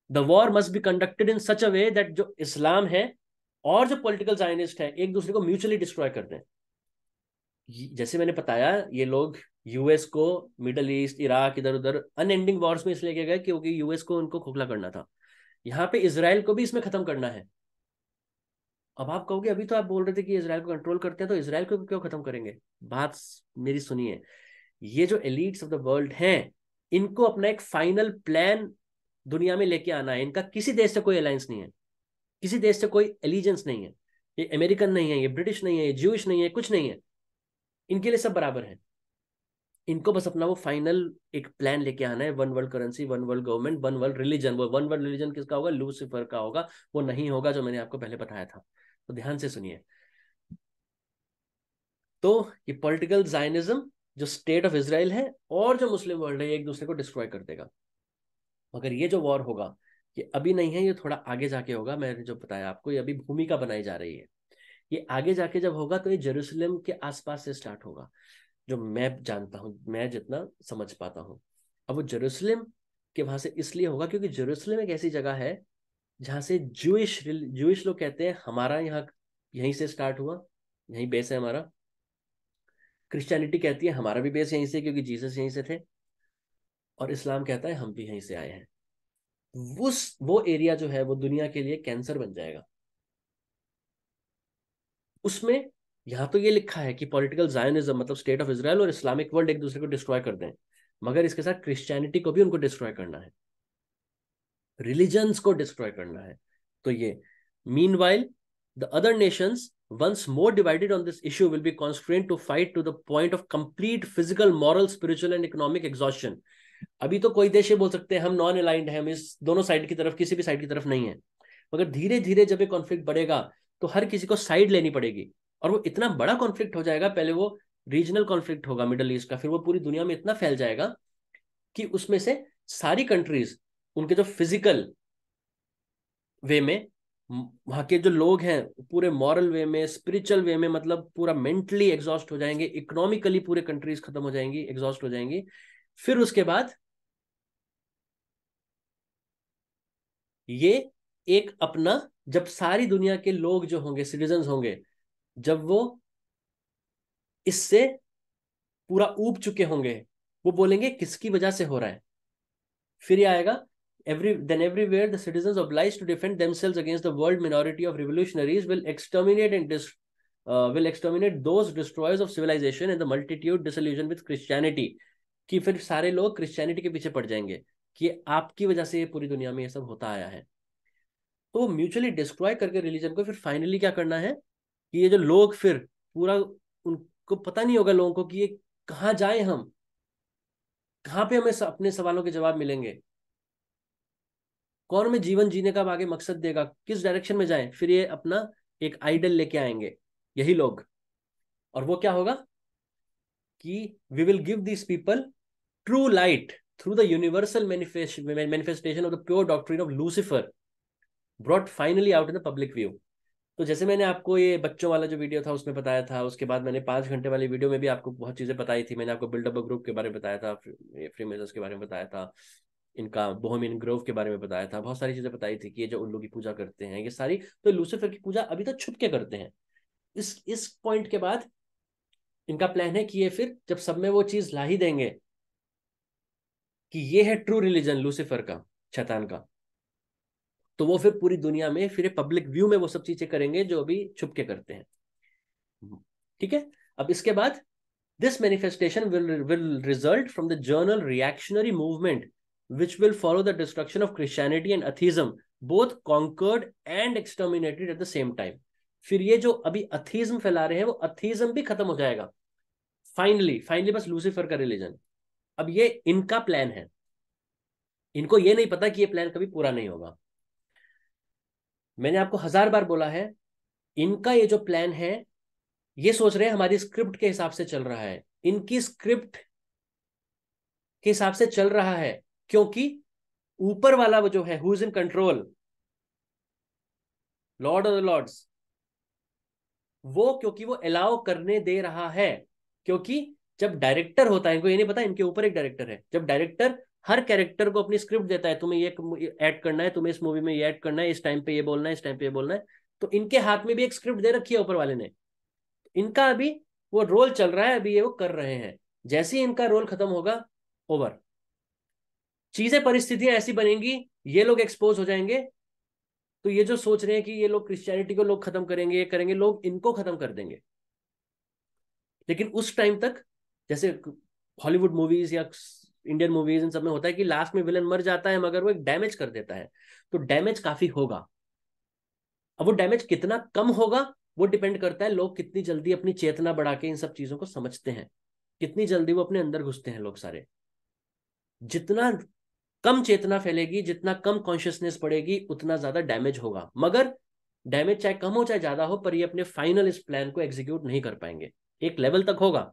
The war must be conducted in such a way that जो इस्लाम है और जो पॉलिटिकल जायनिस्ट है एक दूसरे को म्यूचुअली डिस्ट्रॉय कर दें। जैसे मैंने बताया, ये लोग यूएस को मिडल ईस्ट, इराक, इधर उधर अनएंडिंग वॉर्स में इसलिए गए क्योंकि यूएस को उनको खोखला करना था। यहाँ पे इसराइल को भी इसमें खत्म करना है। अब आप कहोगे अभी तो आप बोल रहे थे कि इसराइल को कंट्रोल करते हैं, तो इसराइल को क्यों खत्म करेंगे? बात मेरी सुनिए। ये जो एलिट्स ऑफ द वर्ल्ड हैं, इनको अपना एक फाइनल प्लान दुनिया में लेके आना है। इनका किसी देश से कोई अलायंस नहीं है, किसी देश से कोई एलिजेंस नहीं है। ये अमेरिकन नहीं है, ये ब्रिटिश नहीं है, ये ज्यूइश नहीं है, कुछ नहीं है। इनके लिए सब बराबर है। इनको बस अपना वो फाइनल एक प्लान लेके आना है, one world currency, one world government, one world religion. वो वन वर्ल्ड रिलीजन किसका होगा? लूसीफर का होगा। वो नहीं होगा जो मैंने आपको पहले बताया था। तो ध्यान से सुनिए। तो ये पॉलिटिकल जायनिज्म, जो स्टेट ऑफ इसराइल है और जो मुस्लिम वर्ल्ड है, एक दूसरे को डिस्ट्रॉय कर देगा। मगर ये जो वॉर होगा ये अभी नहीं है, ये थोड़ा आगे जाके होगा। मैंने जो बताया आपको, ये अभी भूमिका बनाई जा रही है। ये आगे जाके जब होगा तो ये जेरूशलेम के आसपास से स्टार्ट होगा, जो मैं जानता हूं, मैं जितना समझ पाता हूं। अब वो जेरूशलेम कि वहां से इसलिए होगा क्योंकि जेरूसलम एक ऐसी जगह है जहां से जूइश लोग कहते हैं हमारा यहाँ यहीं से स्टार्ट हुआ, यहीं बेस है हमारा। क्रिश्चियनिटी कहती है हमारा भी बेस यहीं से क्योंकि जीसस यहीं से थे। और इस्लाम कहता है हम भी यहीं से आए हैं। उस वो एरिया जो है वो दुनिया के लिए कैंसर बन जाएगा। उसमें यहाँ तो ये लिखा है कि पॉलिटिकल जायनिज्म मतलब स्टेट ऑफ इसराइल और इस्लामिक वर्ल्ड एक दूसरे को डिस्ट्रॉय कर दें, मगर इसके साथ क्रिश्चियनिटी को भी उनको डिस्ट्रॉय करना है, रिलीजन्स को डिस्ट्रॉय करना है। तो ये meanwhile the other Nations once more divided on this issue will be constrained to fight to the point of complete physical, moral, spiritual and economic exhaustion। अभी तो कोई देश ये बोल सकते हैं हम नॉन अलाइंड हैं, हम इस दोनों साइड की तरफ किसी भी साइड की तरफ नहीं है, मगर धीरे धीरे जब ये कॉन्फ्लिक्ट बढ़ेगा तो हर किसी को साइड लेनी पड़ेगी। और वो इतना बड़ा कॉन्फ्लिक्ट हो जाएगा, पहले वो रीजनल कॉन्फ्लिक्ट होगा मिडल ईस्ट का, फिर वो पूरी दुनिया में इतना फैल जाएगा कि उसमें से सारी कंट्रीज उनके जो फिजिकल वे में वहां के जो लोग हैं पूरे मॉरल वे में, स्पिरिचुअल वे में, मतलब पूरा मेंटली एग्जॉस्ट हो जाएंगे, इकोनॉमिकली पूरे कंट्रीज खत्म हो जाएंगी, एग्जॉस्ट हो जाएंगी। फिर उसके बाद ये एक अपना, जब सारी दुनिया के लोग जो होंगे सिटीजन्स होंगे, जब वो इससे पूरा ऊब चुके होंगे, वो बोलेंगे किसकी वजह से हो रहा है। फिर ये आएगा everywhere the citizens obliged to defend themselves against the world minority of revolutionaries will exterminate those destroyers of civilization and the multitude disillusioned with Christianity। कि फिर सारे लोग क्रिश्चियनिटी के पीछे पड़ जाएंगे कि आपकी वजह से ये पूरी दुनिया में ये सब होता आया है। तो म्यूचुअली डिस्ट्रॉय करके रिलीजन को फिर फाइनली क्या करना है कि ये जो लोग फिर पूरा, उनको पता नहीं होगा लोगों को कि ये कहाँ जाए, हम कहाँ पे हमें अपने सवालों के जवाब मिलेंगे, कौन हमें जीवन जीने का आगे मकसद देगा, किस डायरेक्शन में जाएं। फिर ये अपना एक आइडल लेके आएंगे यही लोग, और वो क्या होगा कि we will give this people true light through the universal manifestation of the pure doctrine of Lucifer brought finally out in the public view. तो जैसे मैंने आपको ये बच्चों वाला जो वीडियो था उसमें बताया था, उसके बाद मैंने 5 घंटे वाली वीडियो में भी आपको बहुत चीजें बताई थी। मैंने आपको बिल्डअप ग्रुप के बारे में बताया था, फ्री मेजर्स के बारे में बताया था, इनका बोहेमियन ग्रोव के बारे में बताया था, बहुत सारी चीजें बताई थी कि ये जो उल्लू की पूजा करते हैं ये सारी, तो लूसीफर की पूजा अभी तो छुप के करते हैं। इस पॉइंट के बाद इनका प्लान है कि ये फिर जब सब में वो चीज ला ही देंगे कि ये है ट्रू रिलीजन लूसीफर का, शैतान का, तो वो फिर पूरी दुनिया में फिर पब्लिक व्यू में वो सब चीजें करेंगे जो अभी छुप के करते हैं। ठीक है। अब इसके बाद this manifestation will result from the journal reactionary movement which will follow the destruction of Christianity and atheism, both conquered and exterminated at the same time। फिर ये जो अभी अथीज्म फैला रहे हैं वो अथीज्म भी खत्म हो जाएगा फाइनली, बस लूसीफर का रिलीजन। अब ये इनका प्लान है, इनको ये नहीं पता कि ये प्लान कभी पूरा नहीं होगा। मैंने आपको 1000 बार बोला है, इनका ये जो प्लान है ये सोच रहे हैं हमारी स्क्रिप्ट के हिसाब से चल रहा है, इनकी स्क्रिप्ट के हिसाब से चल रहा है, क्योंकि ऊपर वाला वो जो है who is in control, lord of the lords, वो क्योंकि वो अलाउ करने दे रहा है। क्योंकि जब डायरेक्टर होता है, इनको ये नहीं पता इनके ऊपर एक डायरेक्टर है, जब डायरेक्टर हर कैरेक्टर को अपनी स्क्रिप्ट देता है, तुम्हें ये ऐड करना है, तुम्हें इस मूवी में ये ऐड करना है, इस टाइम पे ये बोलना है, इस टाइम पे ये बोलना है, तो इनके हाथ में भी एक स्क्रिप्ट दे रखी है ऊपर वाले ने। इनका अभी वो रोल चल रहा है, अभी ये वो कर रहे हैं। जैसे ही इनका रोल खत्म होगा, ओवर, चीजें परिस्थितियां ऐसी बनेंगी, ये लोग एक्सपोज हो जाएंगे। तो ये जो सोच रहे हैं कि ये लोग क्रिश्चियनिटी को लोग खत्म करेंगे, ये करेंगे, लोग इनको खत्म कर देंगे। लेकिन उस टाइम तक, जैसे हॉलीवुड मूवीज या इंडियन मूवीज इन सब में होता है कि लास्ट में विलन मर जाता है मगर वो एक डैमेज कर देता है, तो डैमेज काफी होगा। अब वो डैमेज कितना कम होगा वो डिपेंड करता है लोग कितनी जल्दी अपनी चेतना बढ़ा के इन सब चीजों को समझते हैं, कितनी जल्दी वो अपने अंदर घुसते हैं लोग सारे। जितना कम चेतना फैलेगी, जितना कम कॉन्शियसनेस बढ़ेगी, उतना ज्यादा डैमेज होगा। मगर डैमेज चाहे कम हो चाहे ज्यादा हो, पर ये अपने फाइनल इस प्लान को एग्जीक्यूट नहीं कर पाएंगे। एक लेवल तक होगा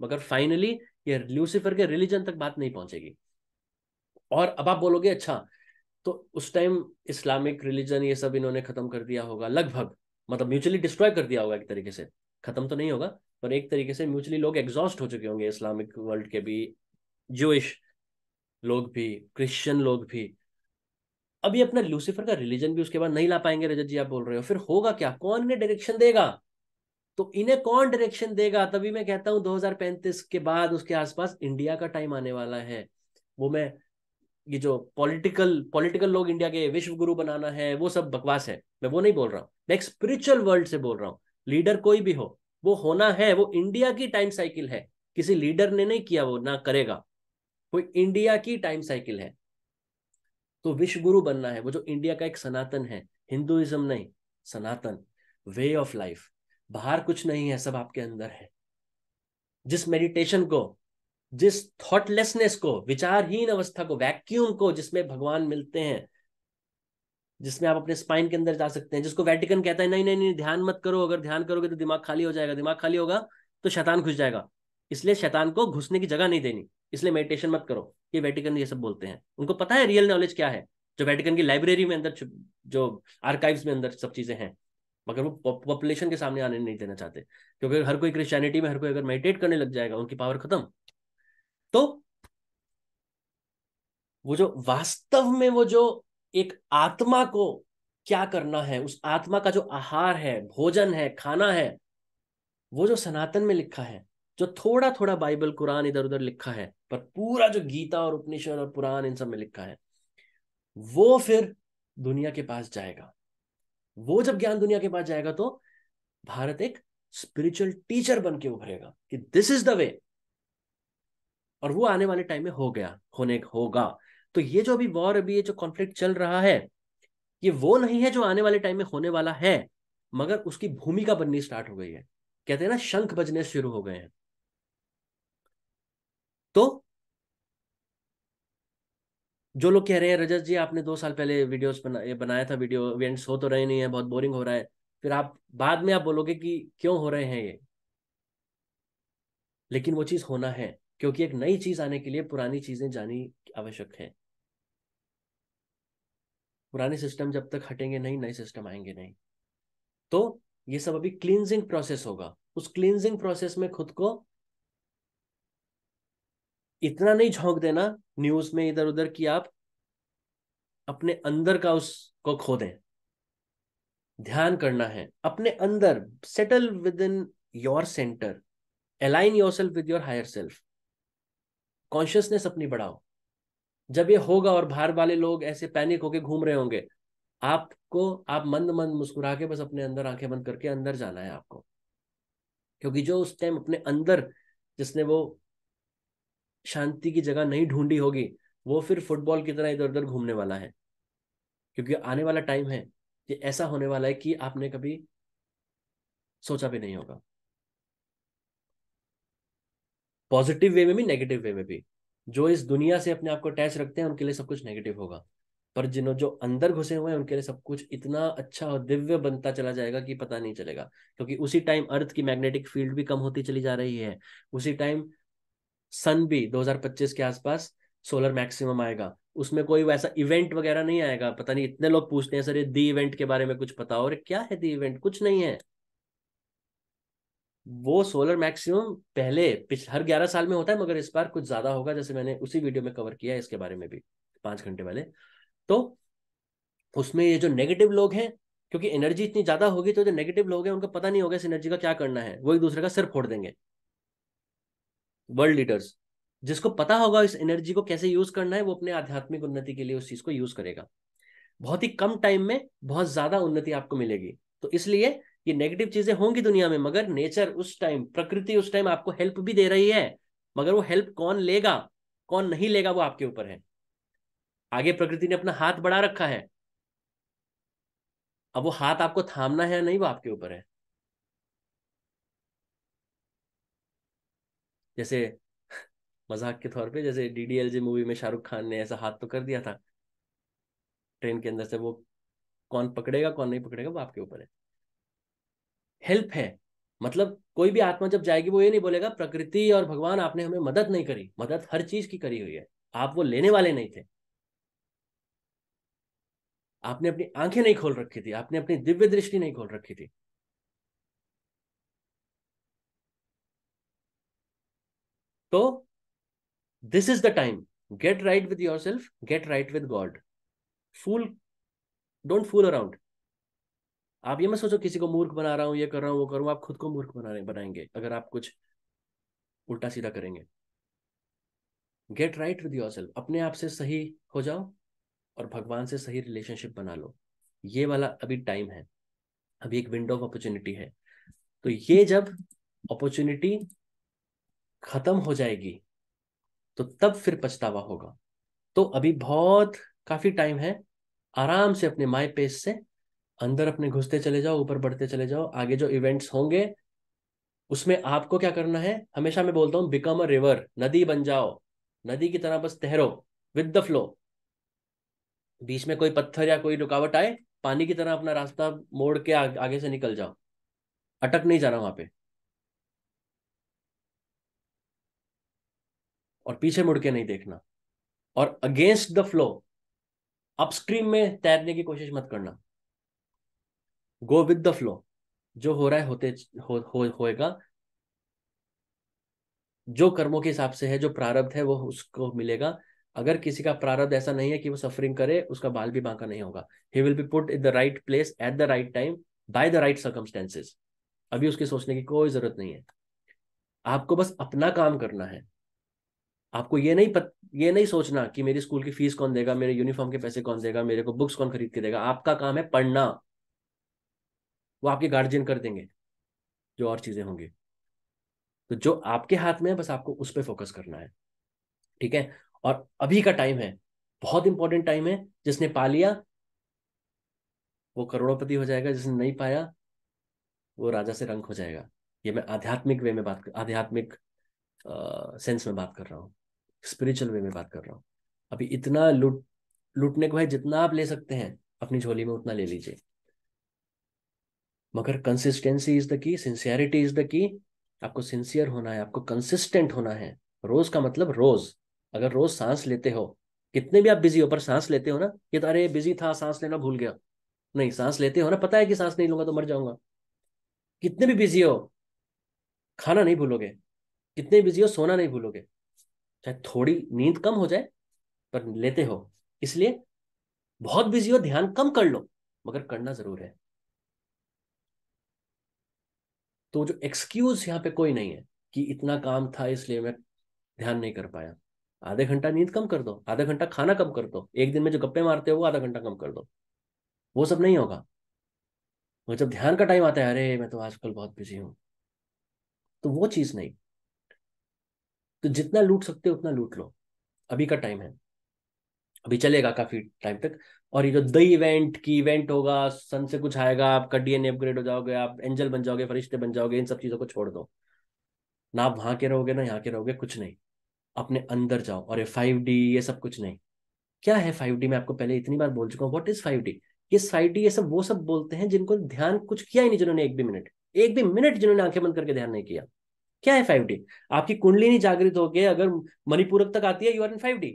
मगर फाइनली ये ल्यूसीफर के रिलीजन तक बात नहीं पहुंचेगी। और अब आप बोलोगे अच्छा, तो उस टाइम इस्लामिक रिलीजन ये सब इन्होंने खत्म कर दिया होगा लगभग, मतलब म्यूचुअली डिस्ट्रॉय कर दिया होगा एक तरीके से, खत्म तो नहीं होगा पर एक तरीके से म्यूचुअली लोग एग्जॉस्ट हो चुके होंगे इस्लामिक वर्ल्ड के भी, जूइश लोग भी, क्रिश्चियन लोग भी। अभी अपना लूसीफर का रिलीजन भी उसके बाद नहीं ला पाएंगे, रजत जी आप बोल रहे हो, फिर होगा क्या? कौन इन्हें डायरेक्शन देगा? तो इन्हें कौन डायरेक्शन देगा? तभी मैं कहता हूं 2035 के बाद उसके आसपास इंडिया का टाइम आने वाला है। वो मैं, ये जो पॉलिटिकल पॉलिटिकल लोग इंडिया के विश्व गुरु बनाना है, वो सब बकवास है, मैं वो नहीं बोल रहा हूँ। मैं एक स्पिरिचुअल वर्ल्ड से बोल रहा हूँ। लीडर कोई भी हो, वो होना है, वो इंडिया की टाइम साइकिल है। किसी लीडर ने नहीं किया, वो ना करेगा, कोई इंडिया की टाइम साइकिल है। तो विश्व गुरु बनना है, वो जो इंडिया का एक सनातन है, हिंदुइज्म नहीं, सनातन वे ऑफ लाइफ। बाहर कुछ नहीं है, सब आपके अंदर है। जिस मेडिटेशन को, जिस थॉटलेसनेस को, विचारहीन अवस्था को, वैक्यूम को, जिसमें भगवान मिलते हैं, जिसमें आप अपने स्पाइन के अंदर जा सकते हैं, जिसको वेटिकन कहता है नहीं नहीं नहीं ध्यान मत करो, अगर ध्यान करोगे तो दिमाग खाली हो जाएगा, दिमाग खाली होगा तो शैतान घुस जाएगा, इसलिए शैतान को घुसने की जगह नहीं देनी, इसलिए मेडिटेशन मत करो। ये वेटिकन ये सब बोलते हैं, उनको पता है रियल नॉलेज क्या है। जो वेटिकन की लाइब्रेरी में अंदर, जो आर्काइव्स में अंदर सब चीजें हैं, मगर वो पॉपुलेशन के सामने आने नहीं देना चाहते, क्योंकि हर कोई क्रिश्चियनिटी में, हर कोई अगर मेडिटेट करने लग जाएगा, उनकी पावर खत्म। तो वो जो वास्तव में, वो जो एक आत्मा को क्या करना है, उस आत्मा का जो आहार है, भोजन है, खाना है, वो जो सनातन में लिखा है, जो थोड़ा थोड़ा बाइबल कुरान इधर उधर लिखा है, पर पूरा जो गीता और उपनिषद और पुराण इन सब में लिखा है, वो फिर दुनिया के पास जाएगा। वो जब ज्ञान दुनिया के पास जाएगा, तो भारत एक स्पिरिचुअल टीचर बन के उभरेगा कि दिस इज द वे। और वो आने वाले टाइम में हो गया, होने होगा। तो ये जो अभी वॉर, अभी ये जो कॉन्फ्लिक्ट चल रहा है, ये वो नहीं है जो आने वाले टाइम में होने वाला है, मगर उसकी भूमिका बननी स्टार्ट हो गई है। कहते हैं ना, शंख बजने शुरू हो गए हैं। तो जो लोग कह रहे हैं रजत जी आपने 2 साल पहले वीडियोस बनाया था, वीडियो इवेंट्स हो तो रहे नहीं है, बहुत बोरिंग हो रहा है, फिर आप बाद में आप बोलोगे कि क्यों हो रहे हैं ये। लेकिन वो चीज होना है, क्योंकि एक नई चीज आने के लिए पुरानी चीजें जानी आवश्यक है। पुराने सिस्टम जब तक हटेंगे नहीं, नए सिस्टम आएंगे नहीं। तो ये सब अभी क्लींजिंग प्रोसेस होगा। उस क्लींजिंग प्रोसेस में खुद को इतना नहीं झोंक देना न्यूज में इधर उधर कि आप अपने अंदर का उसको खो दें। ध्यान करना है अपने अंदर, settle within your centre, align yourself with your higher self, consciousness अपनी बढ़ाओ। जब ये होगा और बाहर वाले लोग ऐसे पैनिक होके घूम रहे होंगे, आपको, आप मंद मंद मुस्कुरा के बस अपने अंदर आंखें बंद करके अंदर जाना है आपको। क्योंकि जो उस टाइम अपने अंदर, जिसने वो शांति की जगह नहीं ढूंढी होगी, वो फिर फुटबॉल की तरह इधर उधर घूमने वाला है। क्योंकि आने वाला टाइम है कि ऐसा होने वाला है कि आपने कभी सोचा भी नहीं होगा। पॉजिटिव वे में भी, नेगेटिव वे में भी। जो इस दुनिया से अपने आप को अटैच रखते हैं, उनके लिए सब कुछ नेगेटिव होगा। पर जिन्हों जो अंदर घुसे हुए हैं, उनके लिए सब कुछ इतना अच्छा और दिव्य बनता चला जाएगा कि पता नहीं चलेगा। क्योंकि उसी टाइम अर्थ की मैग्नेटिक फील्ड भी कम होती चली जा रही है। उसी टाइम सन भी 2025 के आसपास सोलर मैक्सिमम आएगा। उसमें कोई वैसा इवेंट वगैरह नहीं आएगा। पता नहीं, इतने लोग पूछते हैं सर ये दी इवेंट के बारे में कुछ पता हो? अरे क्या है दी इवेंट? कुछ नहीं है। वो सोलर मैक्सिमम पहले हर 11 साल में होता है, मगर इस बार कुछ ज्यादा होगा, जैसे मैंने उसी वीडियो में कवर किया है इसके बारे में भी, 5 घंटे वाले। तो उसमें ये जो नेगेटिव लोग हैं, क्योंकि एनर्जी इतनी ज्यादा होगी, तो जो नेगेटिव लोग हैं उनको पता नहीं होगा इस एनर्जी का क्या करना है, वो एक दूसरे का सिर फोड़ देंगे। वर्ल्ड लीडर्स, जिसको पता होगा इस एनर्जी को कैसे यूज करना है, वो अपने आध्यात्मिक उन्नति के लिए उस चीज को यूज करेगा। बहुत ही कम टाइम में बहुत ज्यादा उन्नति आपको मिलेगी। तो इसलिए ये नेगेटिव चीजें होंगी दुनिया में, मगर नेचर उस टाइम, प्रकृति उस टाइम आपको हेल्प भी दे रही है। मगर वो हेल्प कौन लेगा, कौन नहीं लेगा, वो आपके ऊपर है। आगे प्रकृति ने अपना हाथ बढ़ा रखा है, अब वो हाथ आपको थामना है या नहीं, वो आपके ऊपर है। जैसे मजाक के तौर पे, जैसे डीडीएलजे मूवी में शाहरुख खान ने ऐसा हाथ तो कर दिया था ट्रेन के अंदर से, वो कौन पकड़ेगा कौन नहीं पकड़ेगा, वो आपके ऊपर है। हेल्प है, मतलब कोई भी आत्मा जब जाएगी, वो ये नहीं बोलेगा प्रकृति और भगवान आपने हमें मदद नहीं करी। मदद हर चीज की करी हुई है, आप वो लेने वाले नहीं थे। आपने अपनी आंखें नहीं खोल रखी थी, आपने अपनी दिव्य दृष्टि नहीं खोल रखी थी। तो this is the time, get right with yourself, get right with God. Fool, don't fool around. आप ये मत सोचो किसी को मूर्ख बना रहा हूँ, ये कर रहा हूँ, वो करूँ। आप खुद को मूर्ख बनाएंगे अगर आप कुछ उल्टा सीधा करेंगे। Gate right with your self, अपने आप से सही हो जाओ और भगवान से सही रिलेशनशिप बना लो। ये वाला अभी टाइम है, अभी एक विंडो ऑफ अपॉर्चुनिटी है। तो ये जब अपॉर्चुनिटी खत्म हो जाएगी तो तब फिर पछतावा होगा। तो अभी बहुत काफी टाइम है। आराम से अपने माई पेस से अंदर अपने घुसते चले जाओ, ऊपर बढ़ते चले जाओ। आगे जो इवेंट्स होंगे उसमें आपको क्या करना है, हमेशा मैं बोलता हूँ बिकम अ रिवर, नदी बन जाओ। नदी की तरह बस तैरो विद द फ्लो। बीच में कोई पत्थर या कोई रुकावट आए, पानी की तरह अपना रास्ता मोड़ के आगे से निकल जाओ। अटक नहीं जाना वहां पे, और पीछे मुड़ के नहीं देखना। और अगेंस्ट द फ्लो, अपस्ट्रीम में तैरने की कोशिश मत करना। Go with the flow. जो हो रहा है होएगा। जो कर्मों के हिसाब से है, जो प्रारब्ध है वो उसको मिलेगा। अगर किसी का प्रारब्ध ऐसा नहीं है कि वो सफरिंग करे, उसका बाल भी बांका नहीं होगा। He will be put in the right place at the right time by the right circumstances. अभी उसके सोचने की कोई जरूरत नहीं है। आपको बस अपना काम करना है। आपको ये नहीं सोचना कि मेरी स्कूल की फीस कौन देगा, मेरे यूनिफॉर्म के पैसे कौन देगा, मेरे को बुक्स कौन खरीद के देगा। आपका काम है पढ़ना। वो आपके गार्जियन कर देंगे जो और चीजें होंगी। तो जो आपके हाथ में है बस आपको उस पर फोकस करना है। ठीक है। और अभी का टाइम है, बहुत इंपॉर्टेंट टाइम है। जिसने पा लिया वो करोड़पति हो जाएगा, जिसने नहीं पाया वो राजा से रंक हो जाएगा। ये मैं आध्यात्मिक वे में आध्यात्मिक सेंस में बात कर रहा हूँ, स्पिरिचुअल वे में बात कर रहा हूँ। अभी इतना लूटने को है, जितना आप ले सकते हैं अपनी झोली में उतना ले लीजिए। मगर consistency is the key, sincerity is the key. आपको सिंसियर होना है, आपको कंसिस्टेंट होना है। रोज का मतलब रोज। अगर रोज सांस लेते हो, कितने भी आप बिजी हो पर सांस लेते हो ना, ये तो अरे बिजी था सांस लेना भूल गया। नहीं, सांस लेते हो ना, पता है कि सांस नहीं लूंगा तो मर जाऊंगा। कितने भी बिजी हो, खाना नहीं भूलोगे। कितने बिजी हो, सोना नहीं भूलोगे। चाहे थोड़ी नींद कम हो जाए पर लेते हो। इसलिए बहुत बिजी हो, ध्यान कम कर लो, मगर करना जरूर है। तो जो एक्सक्यूज यहाँ पे कोई नहीं है कि इतना काम था इसलिए मैं ध्यान नहीं कर पाया। आधे घंटा नींद कम कर दो, आधा घंटा खाना कम कर दो, एक दिन में जो गप्पे मारते हो वो आधा घंटा कम कर दो। वो सब नहीं होगा। वो जब ध्यान का टाइम आता है, अरे मैं तो आजकल बहुत बिजी हूँ, तो वो चीज नहीं। तो जितना लूट सकते हो उतना लूट लो। अभी का टाइम है, अभी चलेगा काफी टाइम तक। और ये जो द इवेंट की इवेंट होगा, सन से कुछ आएगा, आपका डीएनए अपग्रेड हो जाओगे, आप एंजल बन जाओगे, फरिश्ते बन जाओगे, इन सब चीजों को छोड़ दो। ना आप वहां के रहोगे ना यहाँ के रहोगे, कुछ नहीं। अपने अंदर जाओ। और ये 5D ये सब कुछ नहीं। क्या है 5D? मैं आपको पहले इतनी बार बोल चुका हूँ, व्हाट इज 5D। ये 5D ये सब वो सब बोलते हैं जिनको ध्यान कुछ किया ही नहीं, जिन्होंने एक भी मिनट जिन्होंने आंखें बंद करके ध्यान नहीं किया। क्या है 5D? आपकी कुंडलिनी जागृत होके अगर मणिपूरक तक आती है, यू आर इन 5D।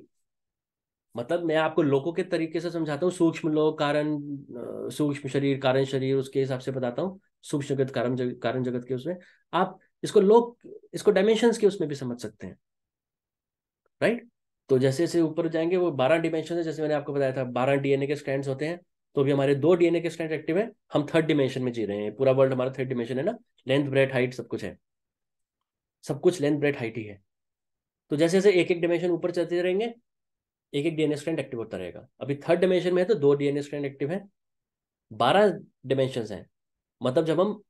मतलब मैं आपको लोगों के तरीके से समझाता हूँ, सूक्ष्म लोग, कारण, सूक्ष्म शरीर, कारण शरीर, उसके हिसाब से बताता हूँ। सूक्ष्म जगत, कारण जगत के उसमें आप इसको लोग, इसको डायमेंशंस के उसमें भी समझ सकते हैं। राइट। तो जैसे जैसे ऊपर जाएंगे, वो 12 डिमेंशन है, जैसे मैंने आपको बताया था 12 डीएनए के स्ट्रैंड्स होते हैं। तो अभी हमारे 2 डीएनए के स्ट्रैंड एक्टिव है, हम थर्ड डिमेंशन में जी रहे हैं। पूरा वर्ल्ड हमारा थर्ड डिमेंशन है ना। लेंथ ब्रेथ हाइट सब कुछ है। सब कुछ लेंथ ब्रेथ हाइट ही है। तो जैसे जैसे एक एक डिमेंशन ऊपर चलते रहेंगे, एक एक डीएनए स्ट्रैंड एक्टिव होता रहेगा। अभी थर्ड डिमेंशन में है तो 2 डीएनए स्ट्रैंड एक्टिव है। 12 डिमेंशन हैं। मतलब जब हम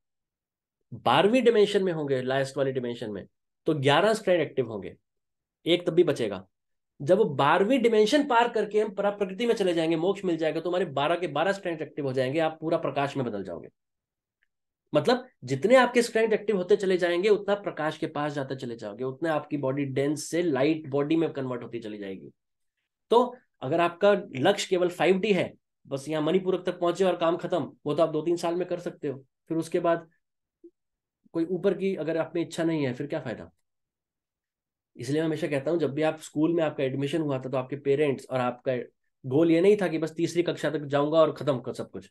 12वीं डिमेंशन में होंगे, लास्ट वाली डिमेंशन में, तो 11 स्ट्रैंड एक्टिव होंगे। एक तब भी बचेगा। जब 12वीं डिमेंशन पार करके हम परा प्रकृति में चले जाएंगे, मोक्ष मिल जाएगा, तो हमारे 12 के 12 स्ट्रैंड एक्टिव हो जाएंगे। आप पूरा प्रकाश में बदल जाओगे। मतलब जितने आपके स्ट्रैंड एक्टिव होते चले जाएंगे, उतना प्रकाश के पास जाते चले जाओगे, उतना आपकी बॉडी डेंस से लाइट बॉडी में कन्वर्ट होती चली जाएगी। तो अगर आपका लक्ष्य केवल 5D है, बस यहाँ मणिपुरक तक पहुंचे और काम खत्म, वो तो आप 2-3 साल में कर सकते हो। फिर उसके बाद कोई ऊपर की अगर आप में इच्छा नहीं है, फिर क्या फायदा। इसलिए मैं हमेशा कहता हूँ, जब भी आप स्कूल में आपका एडमिशन हुआ था तो आपके पेरेंट्स और आपका गोल ये नहीं था कि बस तीसरी कक्षा तक जाऊंगा और खत्म कर सब कुछ।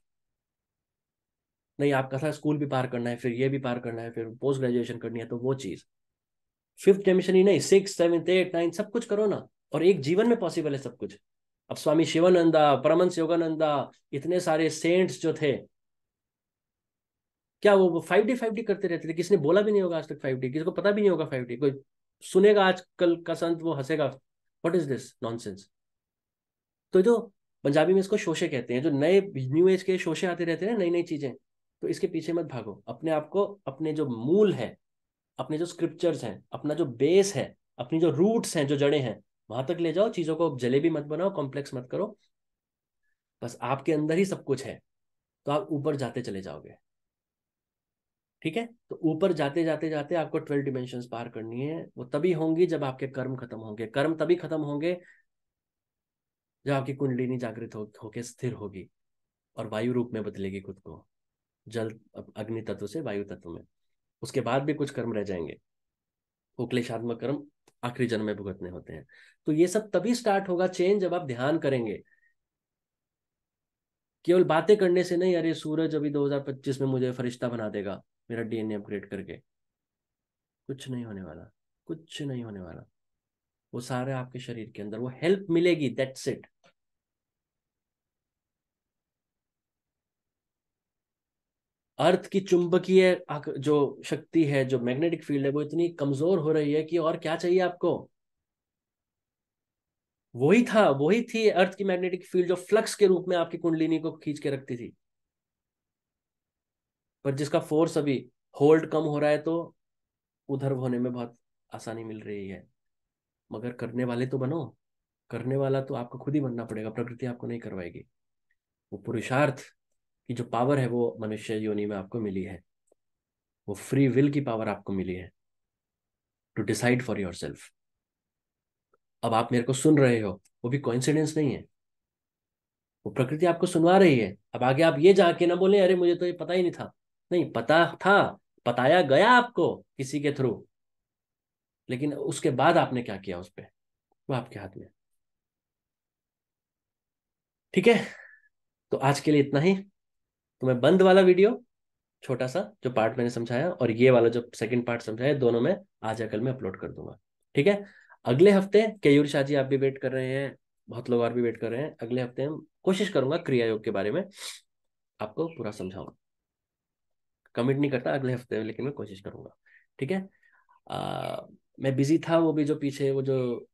नहीं, आपका था स्कूल भी पार करना है, फिर ये भी पार करना है, फिर पोस्ट ग्रेजुएशन करनी है। तो वो चीज फिफ्थ डिमेंशन ही नहीं, 6, 7, 8, 9 सब कुछ करो ना। और एक जीवन में पॉसिबल है सब कुछ। अब स्वामी शिवानंदा, परमहंस योगानंदा, इतने सारे सेंट्स जो थे, क्या वो 5D करते रहते थे? किसने बोला भी नहीं होगा आज तक 5D, किसी को पता भी नहीं होगा 5D। कोई सुनेगा आजकल का संत, वो हंसेगा, व्हाट इज दिस नॉनसेंस। तो जो पंजाबी में इसको शोशे कहते हैं, जो नए न्यू एज के शोशे आते रहते हैं ना, नई नई चीजें, तो इसके पीछे मत भागो। अपने आप को, अपने जो मूल है, अपने जो स्क्रिप्चर्स हैं, अपना जो बेस है, अपनी जो रूट्स हैं, जो जड़ें हैं, वहां तक ले जाओ। चीजों को जलेबी मत बनाओ, कॉम्प्लेक्स मत करो। बस आपके अंदर ही सब कुछ है, तो आप ऊपर जाते चले जाओगे। ठीक है? तो ऊपर जाते जाते जाते आपको 12 डिमेंशंस पार करनी है। वो तभी होंगी जब आपके कर्म खत्म होंगे। कर्म तभी खत्म होंगे जब आपकी कुंडलिनी जागृत होके स्थिर होगी और वायु रूप में बदलेगी खुद को, जल अग्नि तत्व से वायु तत्व में। उसके बाद भी कुछ कर्म रह जाएंगे, वो क्लेशात्मक कर्म आखिरी जन्म में भुगतने होते हैं। तो ये सब तभी स्टार्ट होगा चेंज, जब आप ध्यान करेंगे। केवल बातें करने से नहीं, अरे सूरज अभी 2025 में मुझे फरिश्ता बना देगा मेरा डीएनए अपग्रेड करके, कुछ नहीं होने वाला। कुछ नहीं होने वाला। वो सारे आपके शरीर के अंदर वो हेल्प मिलेगी, दैट्स इट। अर्थ की चुंबकीय जो शक्ति है, जो मैग्नेटिक फील्ड है, वो इतनी कमजोर हो रही है कि और क्या चाहिए आपको। वही था, वही थी अर्थ की मैग्नेटिक फील्ड, जो फ्लक्स के रूप में आपकी कुंडलिनी को खींच के रखती थी। पर जिसका फोर्स अभी होल्ड कम हो रहा है, तो उधर होने में बहुत आसानी मिल रही है। मगर करने वाले तो बनो। करने वाला तो आपको खुद ही बनना पड़ेगा, प्रकृति आपको नहीं करवाएगी। वो पुरुषार्थ की जो पावर है, वो मनुष्य योनि में आपको मिली है। वो फ्री विल की पावर आपको मिली है, to decide for yourself. अब आप मेरे को सुन रहे हो, वो भी कोइंसिडेंस नहीं है। वो प्रकृति आपको सुनवा रही है। अब आगे आप ये जाके ना बोले, अरे मुझे तो ये पता ही नहीं था। नहीं, पता था, बताया गया आपको किसी के थ्रू, लेकिन उसके बाद आपने क्या किया उस पर, वो आपके हाथ में। ठीक है? तो आज के लिए इतना ही। तो मैं बंद वाला वीडियो, छोटा सा जो पार्ट मैंने समझाया, और ये वाला जो सेकंड पार्ट समझाया, दोनों में आज या कल में अपलोड कर दूंगा। ठीक है? अगले हफ्ते केयूर शाह जी, आप भी वेट कर रहे हैं, बहुत लोग और भी वेट कर रहे हैं। अगले हफ्ते हम कोशिश करूंगा क्रिया योग के बारे में आपको पूरा समझाऊंगा। कमिट नहीं करता अगले हफ्ते में, लेकिन मैं कोशिश करूंगा। ठीक है? मैं बिजी था, वो भी जो पीछे वो जो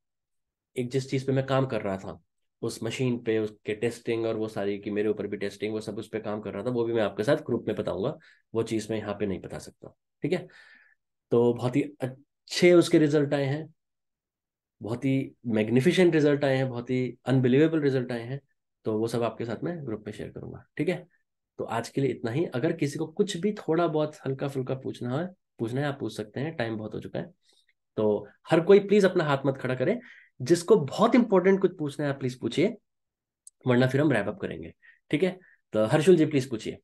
एक जिस चीज पे मैं काम कर रहा था, उस मशीन पे उसके टेस्टिंग और वो सारी, की मेरे ऊपर भी टेस्टिंग, वो सब उस पे काम कर रहा था, वो भी मैं आपके साथ ग्रुप में बताऊंगा। वो चीज़ मैं यहाँ पे नहीं बता सकता। ठीक है? तो बहुत ही अच्छे उसके रिजल्ट आए हैं, बहुत ही मैग्निफिसेंट रिजल्ट आए हैं, बहुत ही अनबिलीवेबल रिजल्ट आए हैं। तो वो सब आपके साथ में ग्रुप में शेयर करूंगा। ठीक है? तो आज के लिए इतना ही। अगर किसी को कुछ भी थोड़ा बहुत हल्का फुल्का पूछना है, आप पूछ सकते हैं। टाइम बहुत हो चुका है, तो हर कोई प्लीज अपना हाथ मत खड़ा करे। जिसको बहुत इंपॉर्टेंट कुछ पूछना है, आप प्लीज पूछिए, वरना फिर हम रैप अप करेंगे। ठीक है? तो हर्षुल जी प्लीज पूछिए।